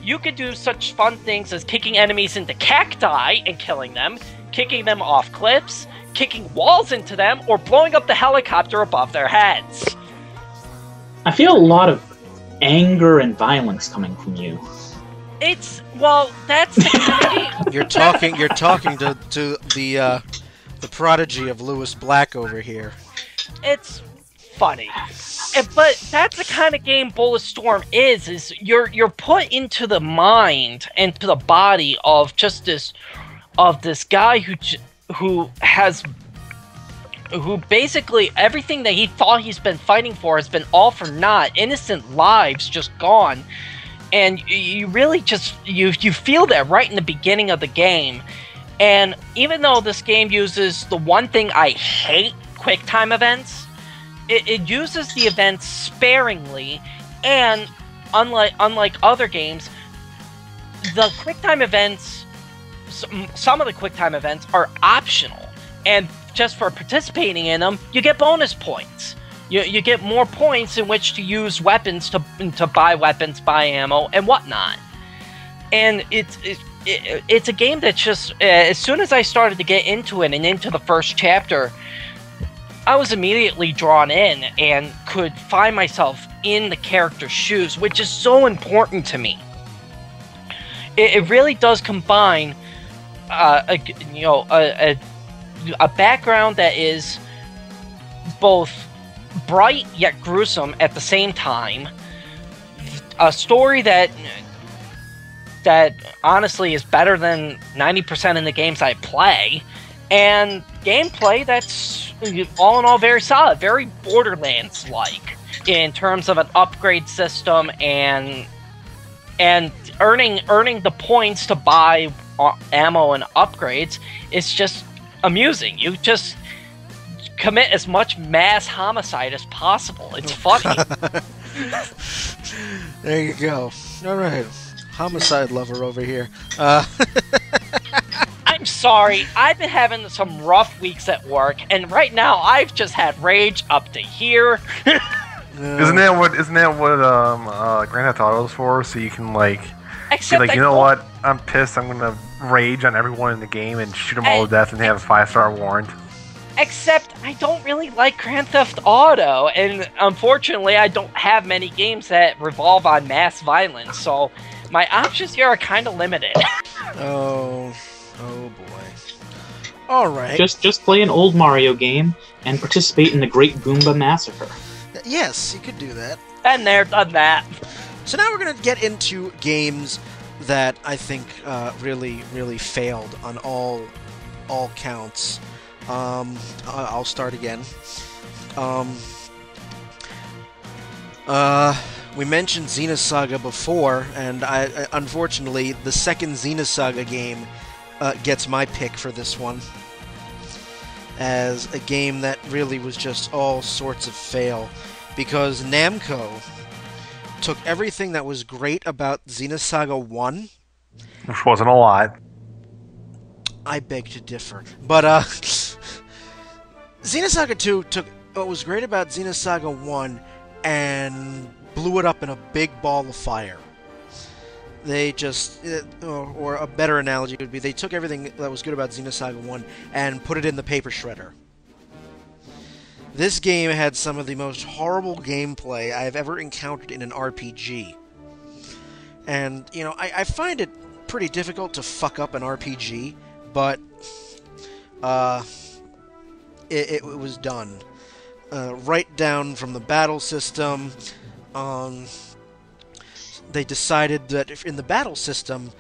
You could do such fun things as kicking enemies into cacti and killing them, kicking them off cliffs, kicking walls into them, or blowing up the helicopter above their heads. I feel a lot of anger and violence coming from you. That's the You're talking to the prodigy of Lewis Black over here. It's funny. But that's the kind of game Bulletstorm is you're put into the mind and to the body of just this guy who basically everything that he thought he's been fighting for has been all for naught. Innocent lives just gone. And you really just you feel that right in the beginning of the game. And even though this game uses the one thing I hate, QuickTime events, it uses the events sparingly, and unlike other games, the QuickTime events, some of the QuickTime events are optional, and just for participating in them, you get bonus points. You get more points in which to use weapons to buy weapons, buy ammo, and whatnot. And it's a game that just as soon as I started to get into it and into the first chapter, I was immediately drawn in and could find myself in the character's shoes, which is so important to me. It really does combine a background that is both bright yet gruesome at the same time, a story that honestly is better than 90% of the games I play, and gameplay that's all in all very solid, very Borderlands-like in terms of an upgrade system and earning the points to buy ammo and upgrades. It's just amusing. You just commit as much mass homicide as possible. It's funny. There you go. All right. Homicide lover over here. I'm sorry. I've been having some rough weeks at work, and right now I've just had rage up to here. Isn't that what Grand Theft Auto is for? So you can be like, you know what? I'm pissed. I'm gonna rage on everyone in the game and shoot them all to death and have a 5-star warrant. Except I don't really like Grand Theft Auto, and unfortunately I don't have many games that revolve on mass violence, so my options here are kind of limited. Oh boy. All right. Just play an old Mario game and participate in the Great Goomba Massacre. Yes, you could do that. And there, done that. So now we're going to get into games that I think really, really failed on all counts. I'll start again. We mentioned Xenosaga before, and unfortunately, the second Xenosaga game gets my pick for this one, as a game that really was just all sorts of fail, because Namco took everything that was great about Xenosaga 1... Which wasn't a lot. I beg to differ. But, Xenosaga 2 took what was great about Xenosaga 1 and blew it up in a big ball of fire. They just, or a better analogy would be, they took everything that was good about Xenosaga 1 and put it in the paper shredder. This game had some of the most horrible gameplay I've ever encountered in an RPG. And, I find it pretty difficult to fuck up an RPG, but it was done. Right down from the battle system. They decided that in the battle system,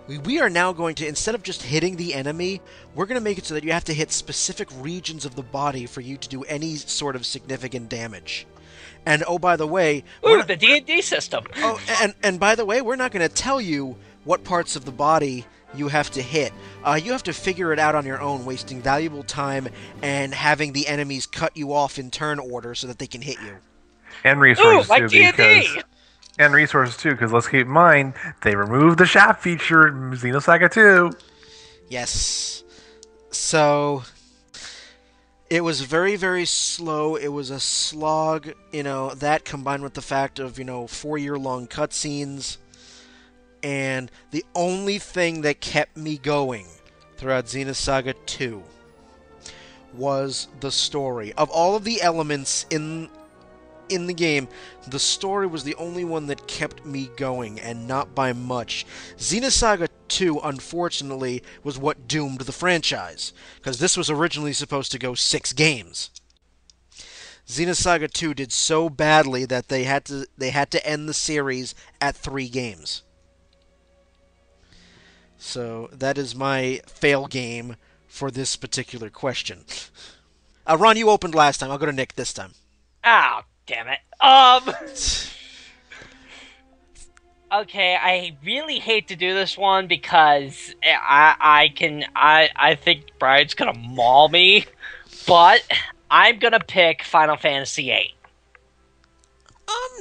we are now going to, instead of just hitting the enemy, we're going to make it so that you have to hit specific regions of the body for you to do any sort of significant damage. And oh, by the way... the D&D system! Oh, and by the way, we're not going to tell you what parts of the body you have to hit. You have to figure it out on your own, wasting valuable time and having the enemies cut you off in turn order so that they can hit you. And resources like too, D&D! And resources too, because let's keep in mind, they removed the shop feature in Xenosaga 2. Yes. So, it was very, very slow. It was a slog, that combined with the fact of, 4-year-long cutscenes. And the only thing that kept me going throughout Xenosaga 2 was the story. Of all of the elements in the game, the story was the only one that kept me going, and not by much. Xenosaga 2, unfortunately, was what doomed the franchise, because this was originally supposed to go 6 games. Xenosaga 2 did so badly that they had to end the series at 3 games. So that is my fail game for this particular question. Ron, you opened last time. I'll go to Nick this time. Oh, damn it. Okay, I really hate to do this one because I think Brian's gonna maul me, but I'm gonna pick Final Fantasy VIII.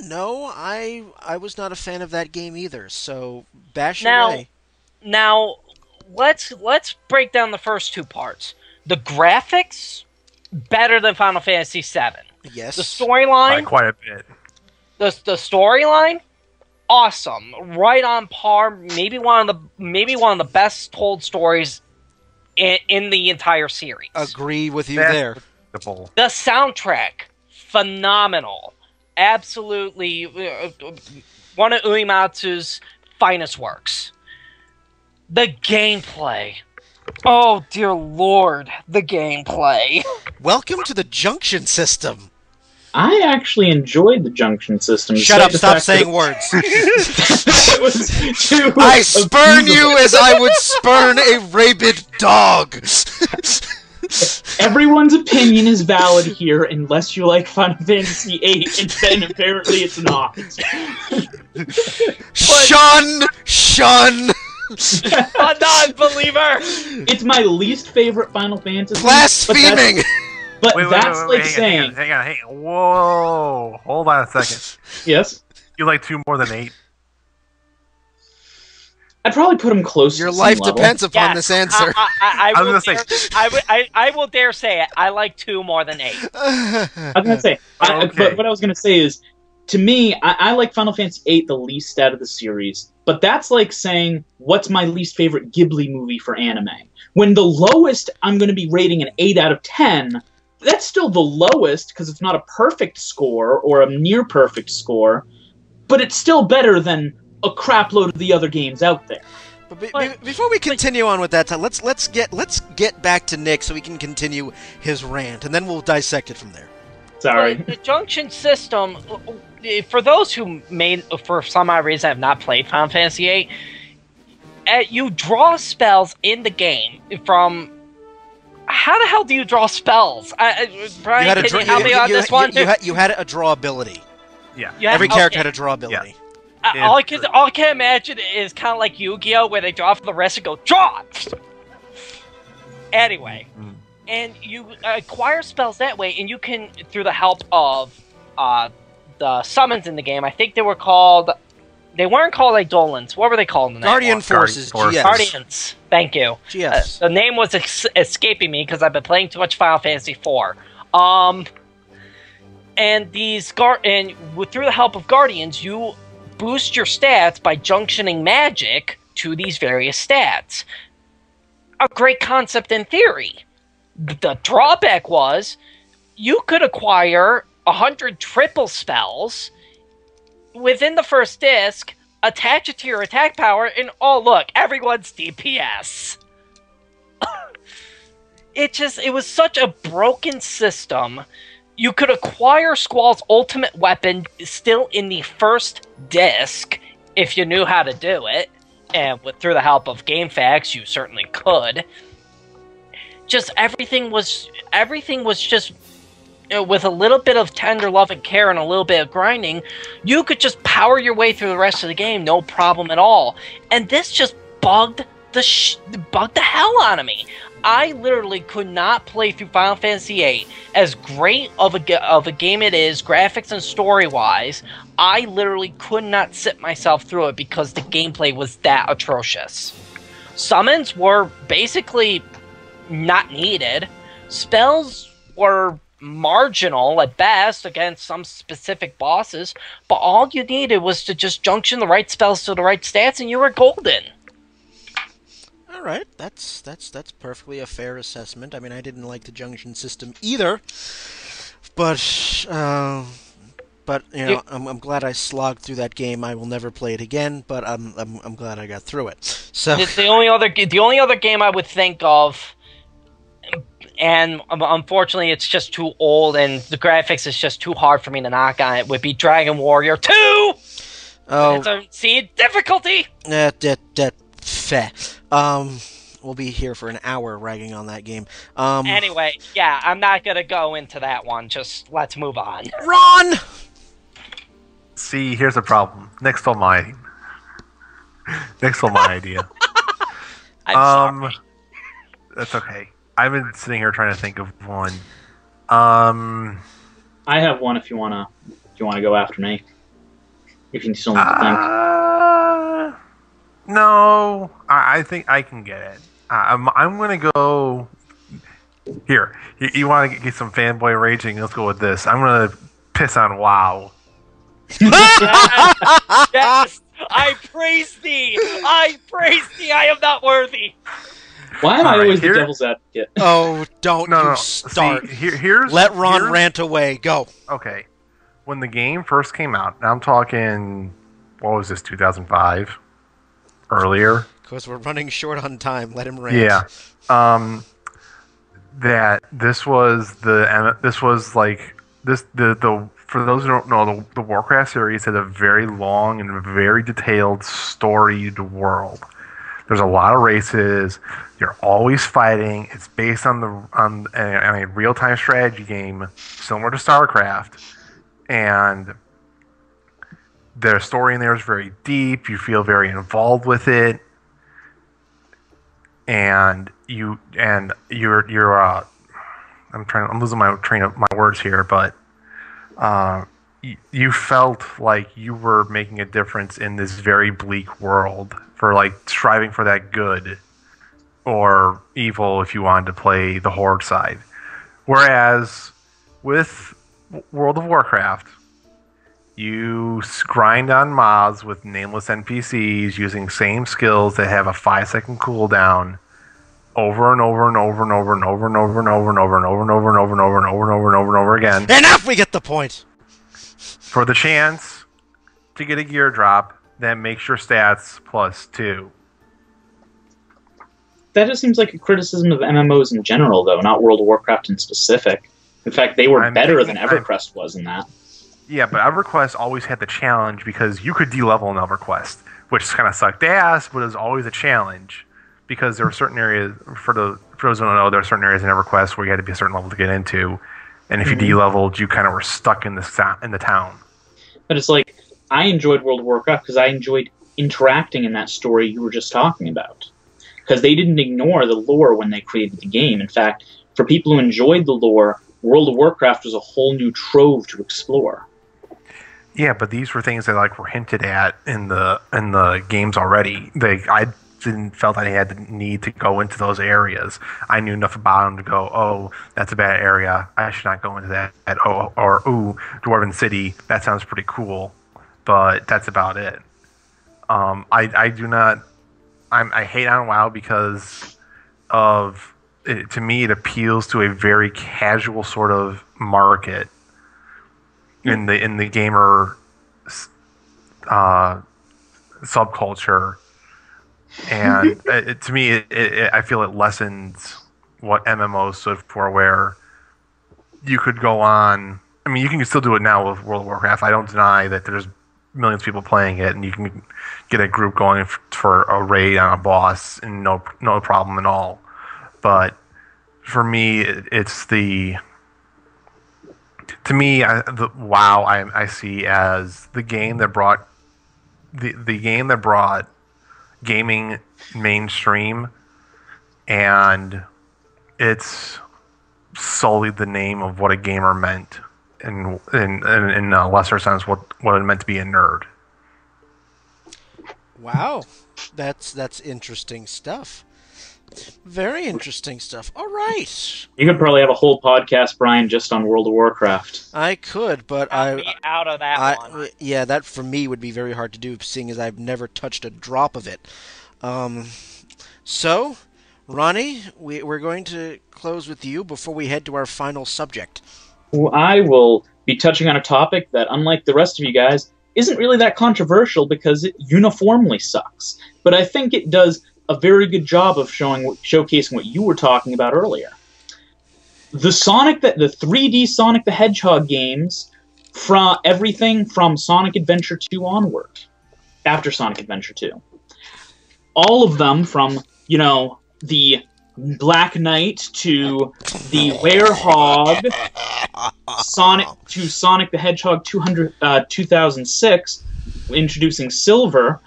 No, I was not a fan of that game either, so bash away. Now, let's break down the first 2 parts. The graphics, better than Final Fantasy VII. Yes. The storyline, Quite a bit. The storyline, awesome, right on par. Maybe one of the best told stories in the entire series. Agree with you there. The soundtrack, phenomenal, absolutely one of Uematsu's finest works. The gameplay. Oh, dear Lord, the gameplay. Welcome to the junction system. I actually enjoyed the junction system. Shut up, stop saying words. It was too I spurn you as I would spurn a rabid dog. Everyone's opinion is valid here unless you like Final Fantasy VIII, and then apparently it's not. Shun! A non-believer! It's my least favorite Final Fantasy. Blaspheming! But that's like saying... Hang on. Whoa! Hold on a second. Yes? You like 2 more than 8? I'd probably put him close Your to life level. depends upon this answer. I will dare say it. I like 2 more than 8. I was gonna say, Okay. but what I was gonna say is, to me, I like Final Fantasy VIII the least out of the series. But that's like saying, what's my least favorite Ghibli movie for anime? When the lowest I'm going to be rating an 8 out of 10, that's still the lowest because it's not a perfect score or a near perfect score, but it's still better than a crap load of the other games out there. But before we continue on with that, let's get back to Nick so we can continue his rant, and then we'll dissect it from there. Sorry. The junction system, for those who may, for some odd reason, have not played Final Fantasy VIII, you draw spells in the game from... How the hell do you draw spells? Brian, can you help me on this one? You had a draw ability. Yeah. Every character had a draw ability. Yeah. All I can imagine is kind of like Yu-Gi-Oh! Where they draw for the rest and go, draw! Anyway. And you acquire spells that way, and you can, through the help of the summons in the game, I think they were called... They weren't called Eidolons. What were they called in that Guardian one? Forces, GS. Guardians. Thank you. GS. The name was escaping me because I've been playing too much Final Fantasy IV. And these through the help of Guardians, you boost your stats by junctioning magic to these various stats. A great concept in theory. The drawback was you could acquire 100 triple spells within the first disc, attach it to your attack power, and oh look, everyone's DPS. It was such a broken system. You could acquire Squall's ultimate weapon still in the first disc if you knew how to do it, and through the help of GameFAQs, you certainly could. Just everything was just with a little bit of tender love and care and a little bit of grinding, you could just power your way through the rest of the game, no problem at all. And this just bugged bugged the hell out of me. I literally could not play through Final Fantasy VIII. As great of a game it is, graphics and story-wise, I literally could not sit myself through it because the gameplay was that atrocious. Summons were basically not needed. Spells were marginal at best against some specific bosses, but all you needed was to just junction the right spells to the right stats and you were golden. All right, that's perfectly a fair assessment. I mean, I didn't like the junction system either, but you know, I'm glad I slogged through that game. I will never play it again, but I'm glad I got through it. So the only other game I would think of, and unfortunately it's just too old and the graphics is just too hard for me to knock on it, would be Dragon Warrior 2. Oh, see difficulty. Fair. We'll be here for an hour ragging on that game. Anyway, yeah, I'm not gonna go into that one. Just let's move on. Ron! See, here's the problem. Nick stole my idea. I'm sorry. That's okay. I've been sitting here trying to think of one. I have one if you wanna go after me. If you still need to think. No, I think I can get it. I'm gonna go here. You want to get some fanboy raging? Let's go with this. I'm gonna piss on WoW. Yes, I praise thee. I praise thee. I am not worthy. Why am I always the here- devil's advocate? Oh, don't No. start. See, here's Let Ron here's- rant away. Go. Okay, when the game first came out, and I'm talking, what was this? 2005, earlier. Because we're running short on time. Let him rant. Yeah. That this was for those who don't know, the Warcraft series had a very long and very detailed storied world. There's a lot of races. You're always fighting. It's based on a real-time strategy game similar to StarCraft, and their story in there is very deep. You feel very involved with it. And you're I'm losing my train of my words here, but you felt like you were making a difference in this very bleak world, for like striving for that good or evil if you wanted to play the horde side. Whereas with World of Warcraft, you grind on mods with nameless NPCs using same skills that have a 5-second cooldown over and over and over and over and over and over and over and over and over and over and over and over and over and over and over and over again. Enough! We get the point! For the chance to get a gear drop that makes your stats +2. That just seems like a criticism of MMOs in general, though, not World of Warcraft in specific. In fact, they were better than EverQuest was in that. Yeah, but EverQuest always had the challenge because you could de-level in EverQuest, which kind of sucked ass, but it was always a challenge because there were certain areas, for those who don't know, there are certain areas in EverQuest where you had to be a certain level to get into, and if you de-leveled, you kind of were stuck in the town. But it's like, I enjoyed World of Warcraft because I enjoyed interacting in that story you were just talking about. Because they didn't ignore the lore when they created the game. In fact, for people who enjoyed the lore, World of Warcraft was a whole new trove to explore. Yeah, but these were things that were hinted at in the games already. I didn't felt I had the need to go into those areas. I knew enough about them to go, oh, that's a bad area. I should not go into that. Or ooh, Dwarven City. That sounds pretty cool, but that's about it. I do not. I hate on WoW because of it, to me, it appeals to a very casual sort of market in the gamer subculture, and to me, I feel it lessens what MMOs stood for. Where you could go on. I mean, you can still do it now with World of Warcraft. I don't deny that there's millions of people playing it, and you can get a group going for a raid on a boss, and no problem at all. But for me, it's the WoW I see as the game that brought the game that brought gaming mainstream, and it's sullied the name of what a gamer meant, in a lesser sense, what it meant to be a nerd. Wow, that's interesting stuff. Very interesting stuff. All right. You could probably have a whole podcast, Brian, just on World of Warcraft. I could, but I'll be out of that one. Yeah, that for me would be very hard to do, seeing as I've never touched a drop of it. So, Ronnie, we're going to close with you before we head to our final subject. Well, I will be touching on a topic that, unlike the rest of you guys, isn't really that controversial because it uniformly sucks. But I think it does a very good job of showcasing what you were talking about earlier. The 3D Sonic the Hedgehog games, from everything from Sonic Adventure 2 onward, after Sonic Adventure 2. All of them, from, the Black Knight to the Werehog, Sonic the Hedgehog 2006, introducing Silver,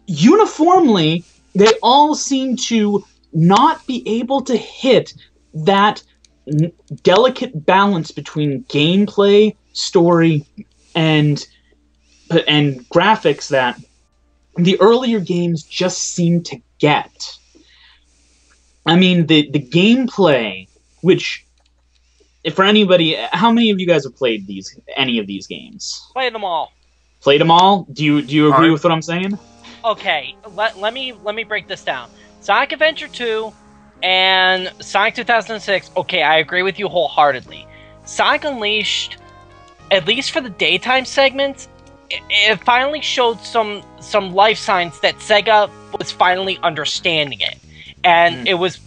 uniformly, they all seem to not be able to hit that delicate balance between gameplay, story, and graphics that the earlier games just seem to get. I mean, the gameplay, which, for anybody, how many of you guys have played any of these games? Played them all. Played them all? Do you agree with what I'm saying? Okay, let me break this down. Sonic Adventure 2 and Sonic 2006, okay, I agree with you wholeheartedly. Sonic Unleashed, at least for the daytime segments, it finally showed some life signs that Sega was finally understanding it. And it was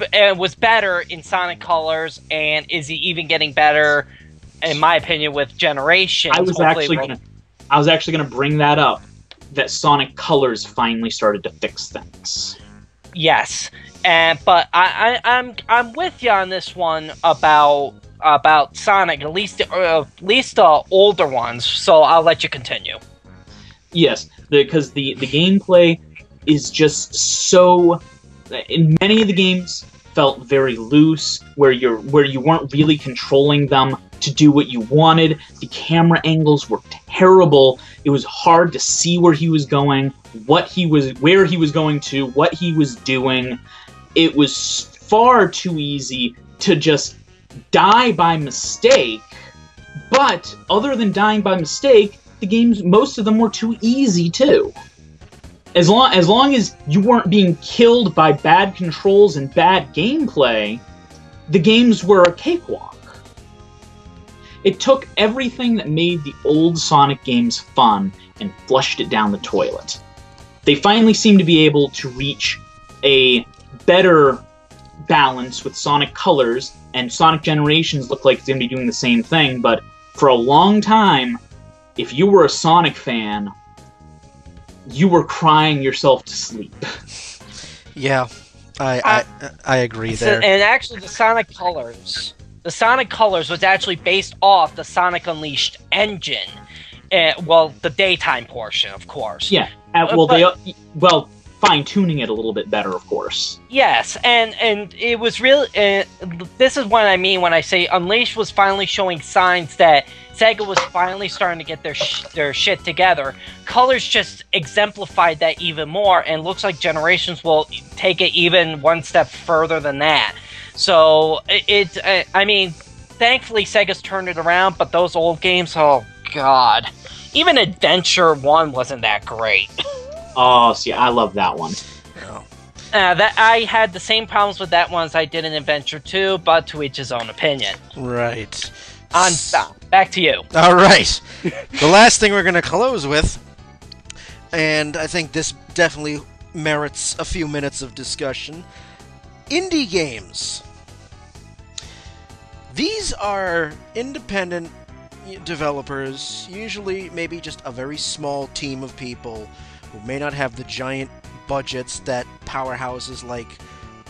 better in Sonic Colors, and is even getting better, in my opinion, with Generations. I was actually gonna bring that up. That Sonic Colors finally started to fix things. Yes, but I'm with you on this one about Sonic, at least the older ones. So I'll let you continue. Yes, because the gameplay is just so. In many of the games, felt very loose, where you weren't really controlling them to do what you wanted. The camera angles were terrible. It was hard to see where he was going, where he was going to, what he was doing. It was far too easy to just die by mistake. But other than dying by mistake, the games, most of them were too easy too. As long as you weren't being killed by bad controls and bad gameplay, the games were a cakewalk. It took everything that made the old Sonic games fun and flushed it down the toilet. They finally seem to be able to reach a better balance with Sonic Colors, and Sonic Generations look like it's going to be doing the same thing, but for a long time, if you were a Sonic fan, you were crying yourself to sleep. Yeah, I agree there. And actually, the Sonic Colors was actually based off the Sonic Unleashed engine. The daytime portion, of course. Yeah. Fine-tuning it a little bit better, of course. Yes, and it was really... this is what I mean when I say Unleashed was finally showing signs that Sega was finally starting to get their shit together. Colors just exemplified that even more, and looks like Generations will take it even one step further than that. So, I mean, thankfully Sega's turned it around, but those old games, oh god. Even Adventure 1 wasn't that great. Oh, see, I love that one. Oh. That I had the same problems with that one as I did in Adventure 2, but to each his own opinion. Right. Back to you. All right. The last thing we're going to close with, and I think this definitely merits a few minutes of discussion, indie games. These are independent developers, usually maybe just a very small team of people who may not have the giant budgets that powerhouses like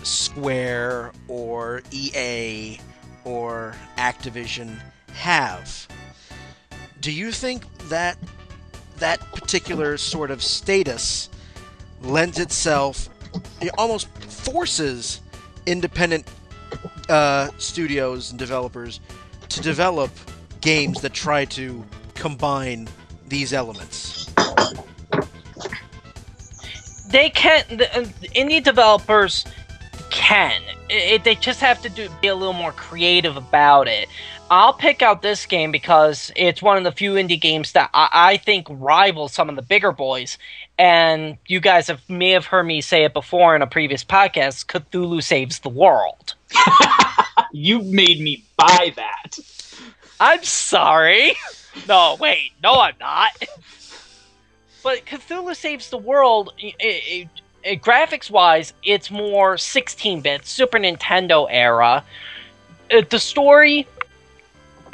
Square or EA or Activision have. Do you think that that particular sort of status lends itself, it almost forces independent studios and developers to develop games that try to combine these elements. They can. Indie developers can. They just have to be a little more creative about it. I'll pick out this game because it's one of the few indie games that I think rivals some of the bigger boys. And you guys may have heard me say it before in a previous podcast, Cthulhu Saves the World. You made me buy that. I'm sorry. No, wait. No, I'm not. But Cthulhu Saves the World, graphics-wise, it's more 16-bit, Super Nintendo era. The story,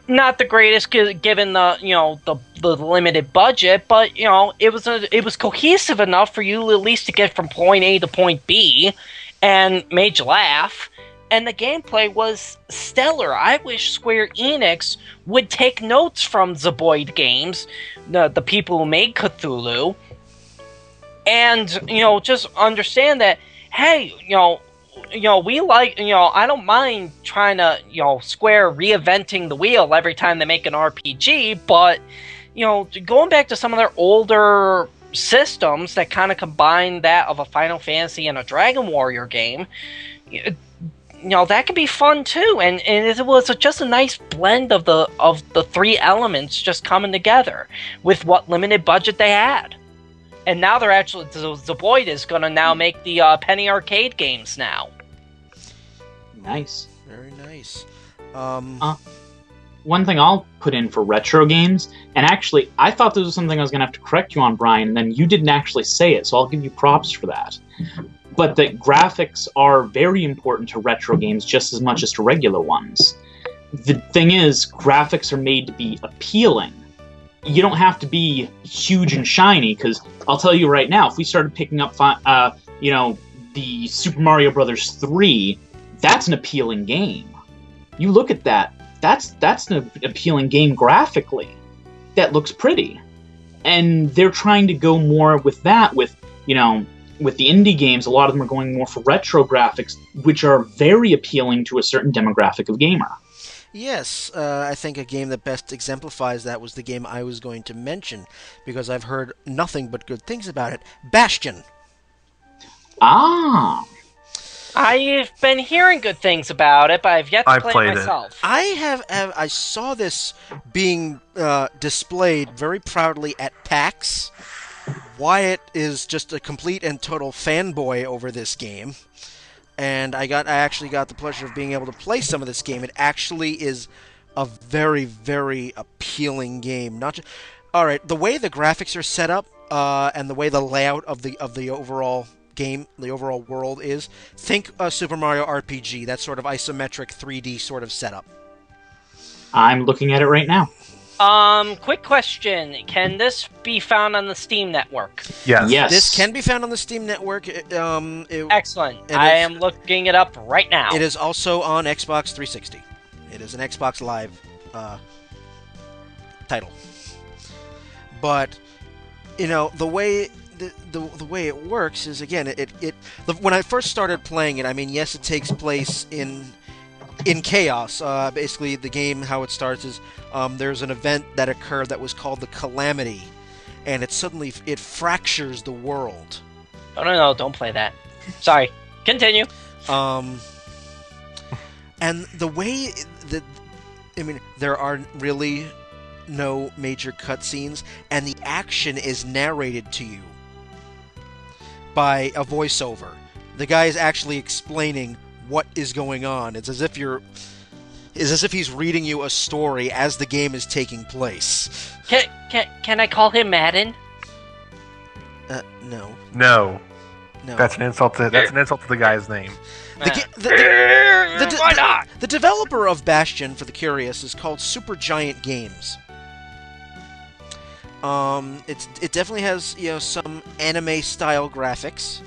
not the greatest given the limited budget, but it was cohesive enough for you at least to get from point A to point B, and made you laugh. And the gameplay was stellar. I wish Square Enix would take notes from Zeboyd Games, the people who made Cthulhu, and just understand that, hey, we like, I don't mind trying to, Square reinventing the wheel every time they make an RPG, but going back to some of their older systems that kind of combine that of a Final Fantasy and a Dragon Warrior game, that can be fun too, and it was just a nice blend of the three elements just coming together with what limited budget they had. And now they're actually, Zeboyd is going to now make the Penny Arcade games now. Nice. Very nice. One thing I'll put in for retro games, and actually, I thought this was something I was going to have to correct you on, Brian, and then you didn't actually say it, so I'll give you props for that. But that graphics are very important to retro games just as much as to regular ones. The thing is, graphics are made to be appealing. You don't have to be huge and shiny, because I'll tell you right now, if we started picking up, the Super Mario Bros. 3, that's an appealing game. You look at that, that's an appealing game graphically. That looks pretty. And they're trying to go more with that, with the indie games, a lot of them are going more for retro graphics, which are very appealing to a certain demographic of gamer. Yes, I think a game that best exemplifies that was the game I was going to mention, because I've heard nothing but good things about it. Bastion. Ah. I've been hearing good things about it, but I've yet to play it myself. I saw this being displayed very proudly at PAX. Wyatt is just a complete and total fanboy over this game, and I actually got the pleasure of being able to play some of this game. It actually is a very, very appealing game. All right, the way the graphics are set up and the way the layout of the overall game, the overall world is, think a Super Mario RPG, that sort of isometric 3D sort of setup. I'm looking at it right now. Quick question. Can this be found on the Steam network? Yes. This can be found on the Steam network. Excellent. I am looking it up right now. It is also on Xbox 360. It is an Xbox Live title. But, the way the way it works is, again, when I first started playing it, I mean, yes, it takes place in chaos. Basically, the game, how it starts is there's an event that occurred that was called the Calamity, and it fractures the world. No, don't play that. Sorry. Continue. And the way that, there are really no major cutscenes, and the action is narrated to you by a voiceover. The guy is actually explaining what is going on. It's as if he's reading you a story as the game is taking place. Can I call him Madden? No. No. That's an insult to the guy's name. Why not? The developer of Bastion, for the curious, is called Supergiant Games. It definitely has some anime style graphics.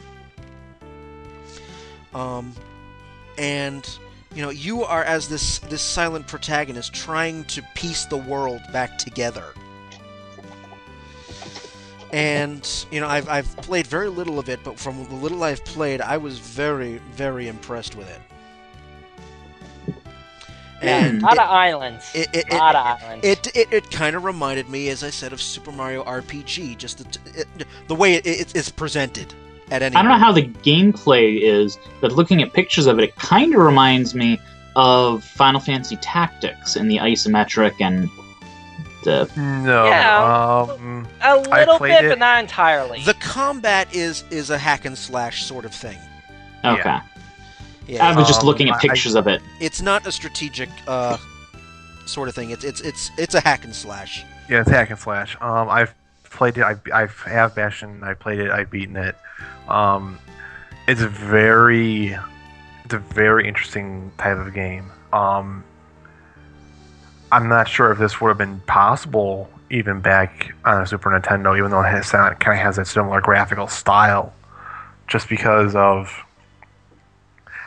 And you are, as this silent protagonist, trying to piece the world back together. And I've played very little of it, but from the little I've played, I was very, very impressed with it. And a lot of islands. A lot of islands. It kind of reminded me, as I said, of Super Mario RPG, just the way it's presented. At any I don't know how the gameplay is, but looking at pictures of it kind of reminds me of Final Fantasy Tactics in the isometric and the... No. Yeah, a little bit, but not entirely. The combat is a hack and slash sort of thing. Okay. Yeah, I was just looking at pictures of it. It's not a strategic sort of thing. It's a hack and slash. Yeah, it's hack and slash. I've played it. I have Bastion. I played it. I've beaten it. It's a very interesting type of game. I'm not sure if this would have been possible even back on a Super Nintendo, even though it kind of has that similar graphical style, just because of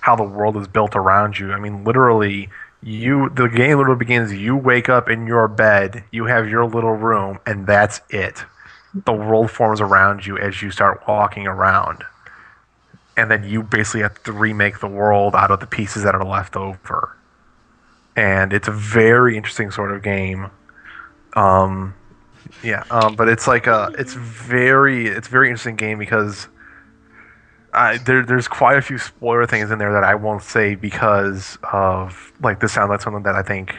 how the world is built around you. I mean, literally, the game literally begins, you wake up in your bed, you have your little room, and that's it. The world forms around you as you start walking around. And then you basically have to remake the world out of the pieces that are left over. And it's a very interesting sort of game. But it's like it's a very interesting game because there's quite a few spoiler things in there that I won't say because of, like, this sounds like something that I think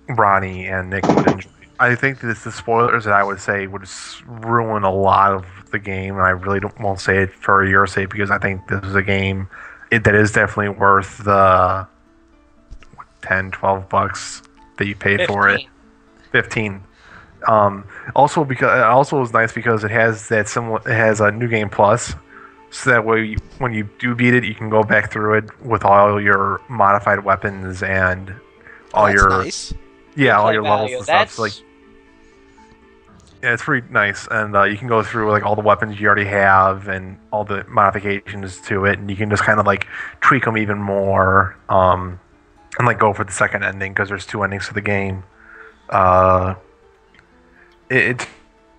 Ronnie and Nick would enjoy. I think the spoilers that I would say would ruin a lot of the game, and I really won't say it for your sake because I think this is a game that is definitely worth the $10-12 that you paid 15. For it. 15. Also is nice because it has a New Game Plus. So that way, when you do beat it, you can go back through it with all your modified weapons and all your nice. Yeah, all your levels and stuff. So, like, yeah, it's pretty nice, and you can go through like all the weapons you already have and all the modifications to it, and you can just kind of like tweak them even more, and like go for the second ending because there's 2 endings to the game. To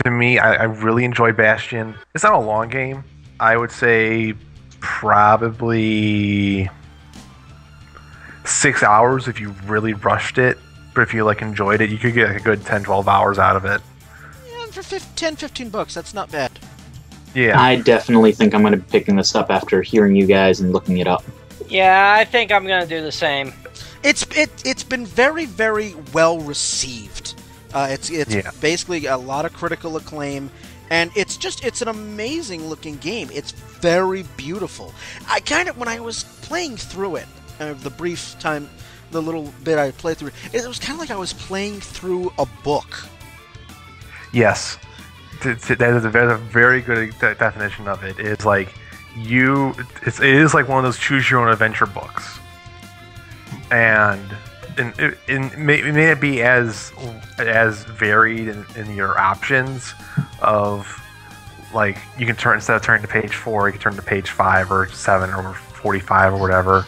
me, I really enjoyed Bastion. It's not a long game. I would say probably 6 hours if you really rushed it. But if you like enjoyed it, you could get like a good 10-12 hours out of it. Yeah, and for $10-15, that's not bad. Yeah. I definitely think I'm going to be picking this up after hearing you guys and looking it up. Yeah, I think I'm going to do the same. It's been very, very well received. It's basically a lot of critical acclaim. And it's an amazing looking game. It's very beautiful. When I was playing through it, the brief time, the little bit I played through it was kind of like I was playing through a book. Yes, that is a very good definition of it. It's like it is like one of those choose your own adventure books, and it may not be as varied in your options of, like, you can instead of turning to page 4, you can turn to page 5 or 7 or 45 or whatever.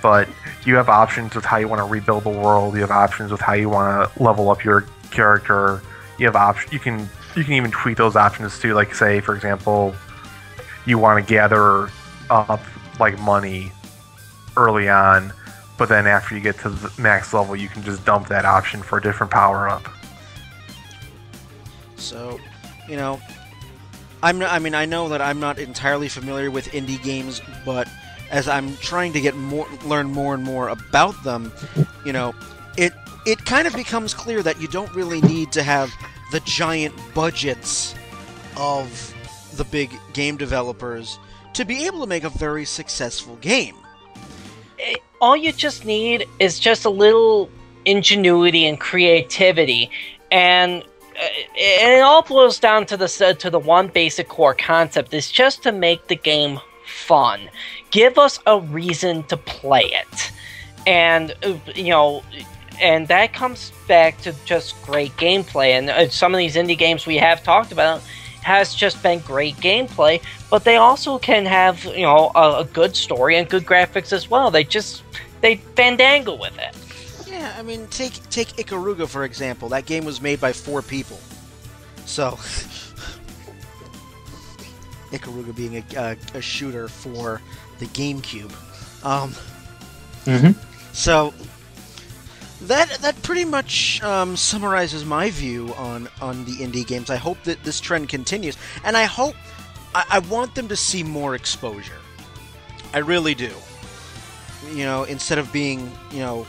But you have options with how you want to rebuild the world. You have options with how you want to level up your character. You have options. You can even tweak those options too. Like, say, for example, you want to gather up like money early on, but then after you get to the max level, you can just dump that option for a different power up. So, I know that I'm not entirely familiar with indie games, but as I'm trying to learn more and more about them, it kind of becomes clear that you don't really need to have the giant budgets of the big game developers to be able to make a very successful game. All you just need is just a little ingenuity and creativity, and it all boils down to the one basic core concept: is just to make the game fun. Give us a reason to play it, and and that comes back to just great gameplay. And some of these indie games we have talked about has just been great gameplay, but they also can have a good story and good graphics as well. They fandangle with it. Yeah, I mean, take Ikaruga for example. That game was made by 4 people, so Ikaruga being a shooter for the GameCube. So that pretty much summarizes my view on the indie games. I hope that this trend continues, and I hope I want them to see more exposure. I really do. You know, instead of being, you know,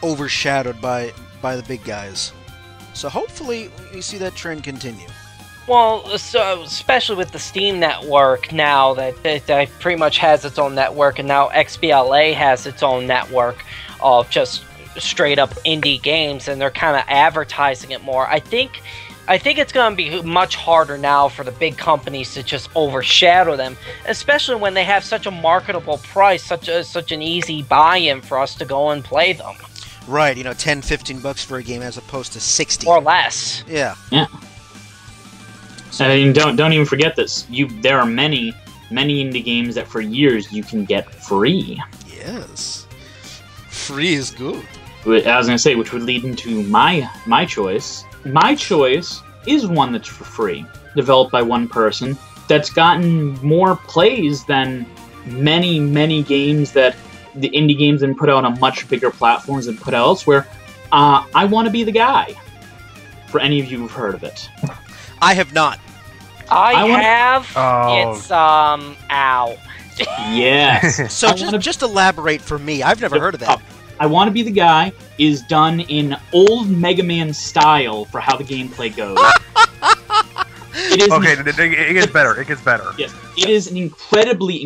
overshadowed by the big guys. So hopefully we see that trend continue. Well, so especially with the Steam network now that pretty much has its own network, and now XBLA has its own network of just straight up indie games, and they're kind of advertising it more. I think it's going to be much harder now for the big companies to just overshadow them, especially when they have such a marketable price, such an easy buy-in for us to go and play them. Right, you know, $10-15 for a game as opposed to 60 or less. Yeah. Yeah. I mean, don't even forget this. There are many indie games that for years you can get free. Yes. Free is good. I was gonna say, which would lead into my choice. My choice is one that's for free, developed by one person, that's gotten more plays than many games that the indie games and put out on much bigger platforms and put out elsewhere. I Want to Be the Guy. For any of you who've heard of it. I have not. I have. Oh. It's ow. Yes. So just elaborate for me. I've never heard of that. I Want to Be the Guy is done in old Mega Man style for how the gameplay goes. It gets better. It gets better. Yes, it is an incredibly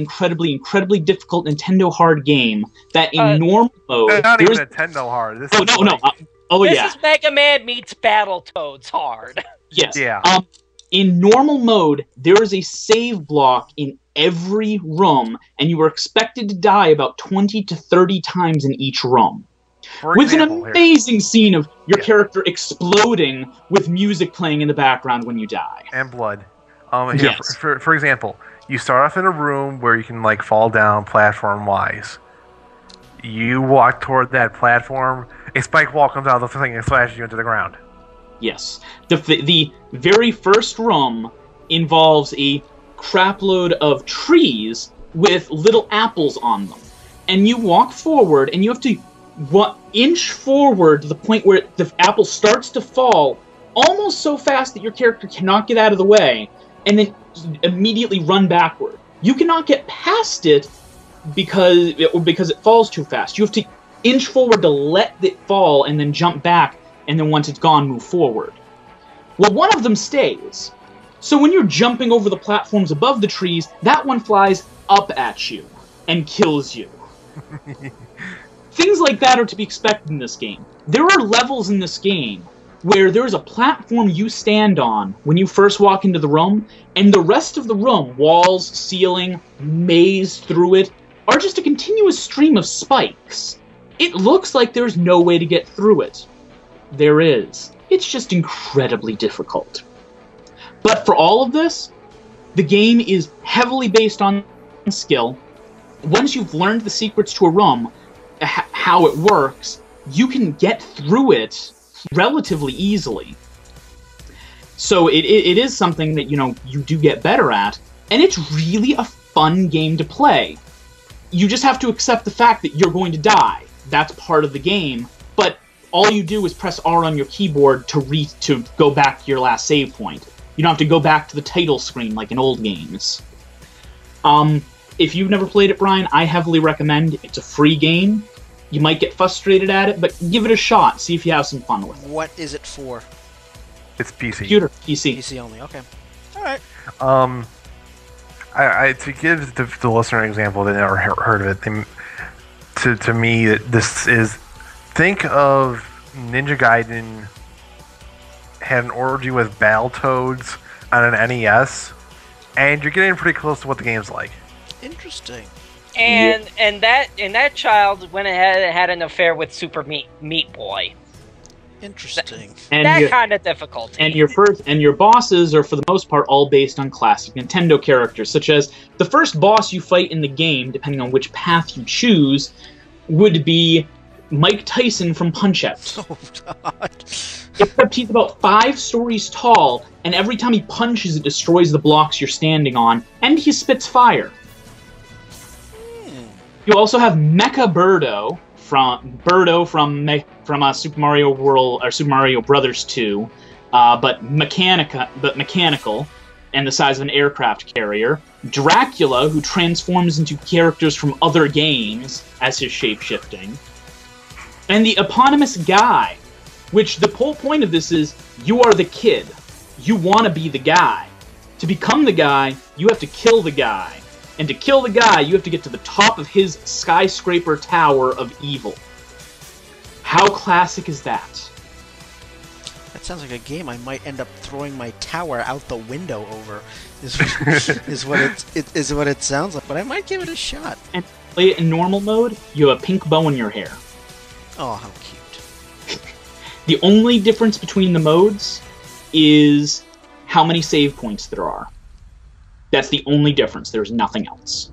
difficult Nintendo hard game that in normal mode... Not even Nintendo hard. This This is Mega Man meets Battletoads hard. Yes. Yeah. In normal mode, there is a save block in every room, and you are expected to die about 20 to 30 times in each room. With an amazing scene of your character exploding with music playing in the background when you die. And blood. Yes. For example, you start off in a room where you can like fall down platform-wise. You walk toward that platform, a spike wall comes out of the thing and slashes you into the ground. Yes. The very first room involves a crapload of trees with little apples on them. And you walk forward, and you have to inch forward to the point where the apple starts to fall almost so fast that your character cannot get out of the way, and then immediately run backward. You cannot get past it because it falls too fast. You have to inch forward to let it fall and then jump back, and then once it's gone, move forward. Well, one of them stays. So when you're jumping over the platforms above the trees, that one flies up at you and kills you. Things like that are to be expected in this game. There are levels in this game where there is a platform you stand on when you first walk into the room, and the rest of the room, walls, ceiling, maze through it, are just a continuous stream of spikes. It looks like there's no way to get through it. There is. It's just incredibly difficult. But for all of this, the game is heavily based on skill. Once you've learned the secrets to a room, how it works, you can get through it relatively easily. So it is something that, you do get better at, and it's really a fun game to play. You just have to accept the fact that you're going to die. That's part of the game, but all you do is press R on your keyboard to go back to your last save point. You don't have to go back to the title screen like in old games. If you've never played it, Brian, I heavily recommend. It's a free game. You might get frustrated at it, but give it a shot. See if you have some fun with it. What is it for? It's PC. Computer. PC. PC only, okay. Alright. To give the listener an example that never heard of it, to me, this is... Think of Ninja Gaiden had an orgy with Battletoads on an NES, and you're getting pretty close to what the game's like. Interesting. And that child went ahead and had an affair with Super Meat Boy. Interesting. That kind of difficulty. And your bosses are for the most part all based on classic Nintendo characters, such as the first boss you fight in the game, depending on which path you choose, would be Mike Tyson from Punch-Out. Oh, God. Except he's about 5 stories tall, and every time he punches, it destroys the blocks you're standing on, and he spits fire. You also have Mecha Birdo from Super Mario World or Super Mario Brothers 2, but mechanical and the size of an aircraft carrier. Dracula, who transforms into characters from other games as his shape-shifting. And the eponymous guy, which the whole point of this is you are the kid. You want to be the guy. To become the guy, you have to kill the guy. And to kill the guy, you have to get to the top of his skyscraper tower of evil. How classic is that? That sounds like a game I might end up throwing my tower out the window over. Is what it sounds like. But I might give it a shot. And play it in normal mode. You have a pink bow in your hair. Oh, how cute! The only difference between the modes is how many save points there are. That's the only difference. There's nothing else.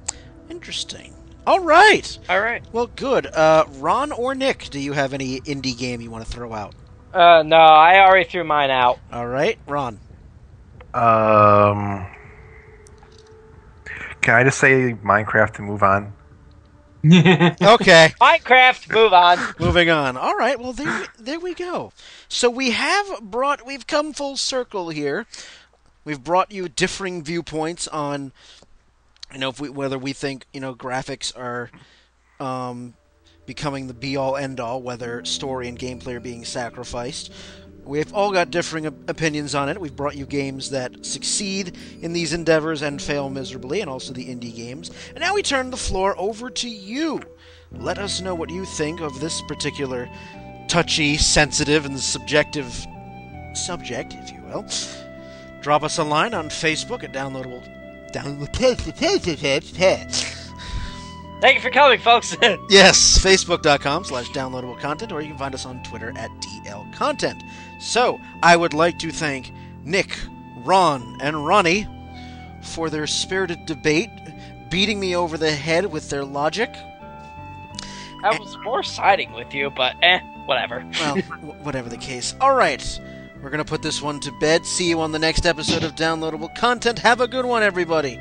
Interesting. All right. All right. Well, good. Ron or Nick, do you have any indie game you want to throw out? No, I already threw mine out. All right, Ron. Can I just say Minecraft to move on? Okay. Minecraft, move on. Moving on. All right. Well, there we go. So we've come full circle here. We've brought you differing viewpoints on, whether we think, graphics are becoming the be-all, end-all, whether story and gameplay are being sacrificed. We've all got differing opinions on it. We've brought you games that succeed in these endeavors and fail miserably, and also the indie games. And now we turn the floor over to you. Let us know what you think of this particular touchy, sensitive, and subjective subject, if you will. Drop us a line on Facebook at downloadable. Thank you for coming, folks. Yes, facebook.com/downloadable content, or you can find us on Twitter at DL Content. So, I would like to thank Nick, Ron, and Ronnie for their spirited debate, beating me over the head with their logic. I was more siding with you, but whatever. Well, whatever the case. All right, we're going to put this one to bed. See you on the next episode of Downloadable Content. Have a good one, everybody.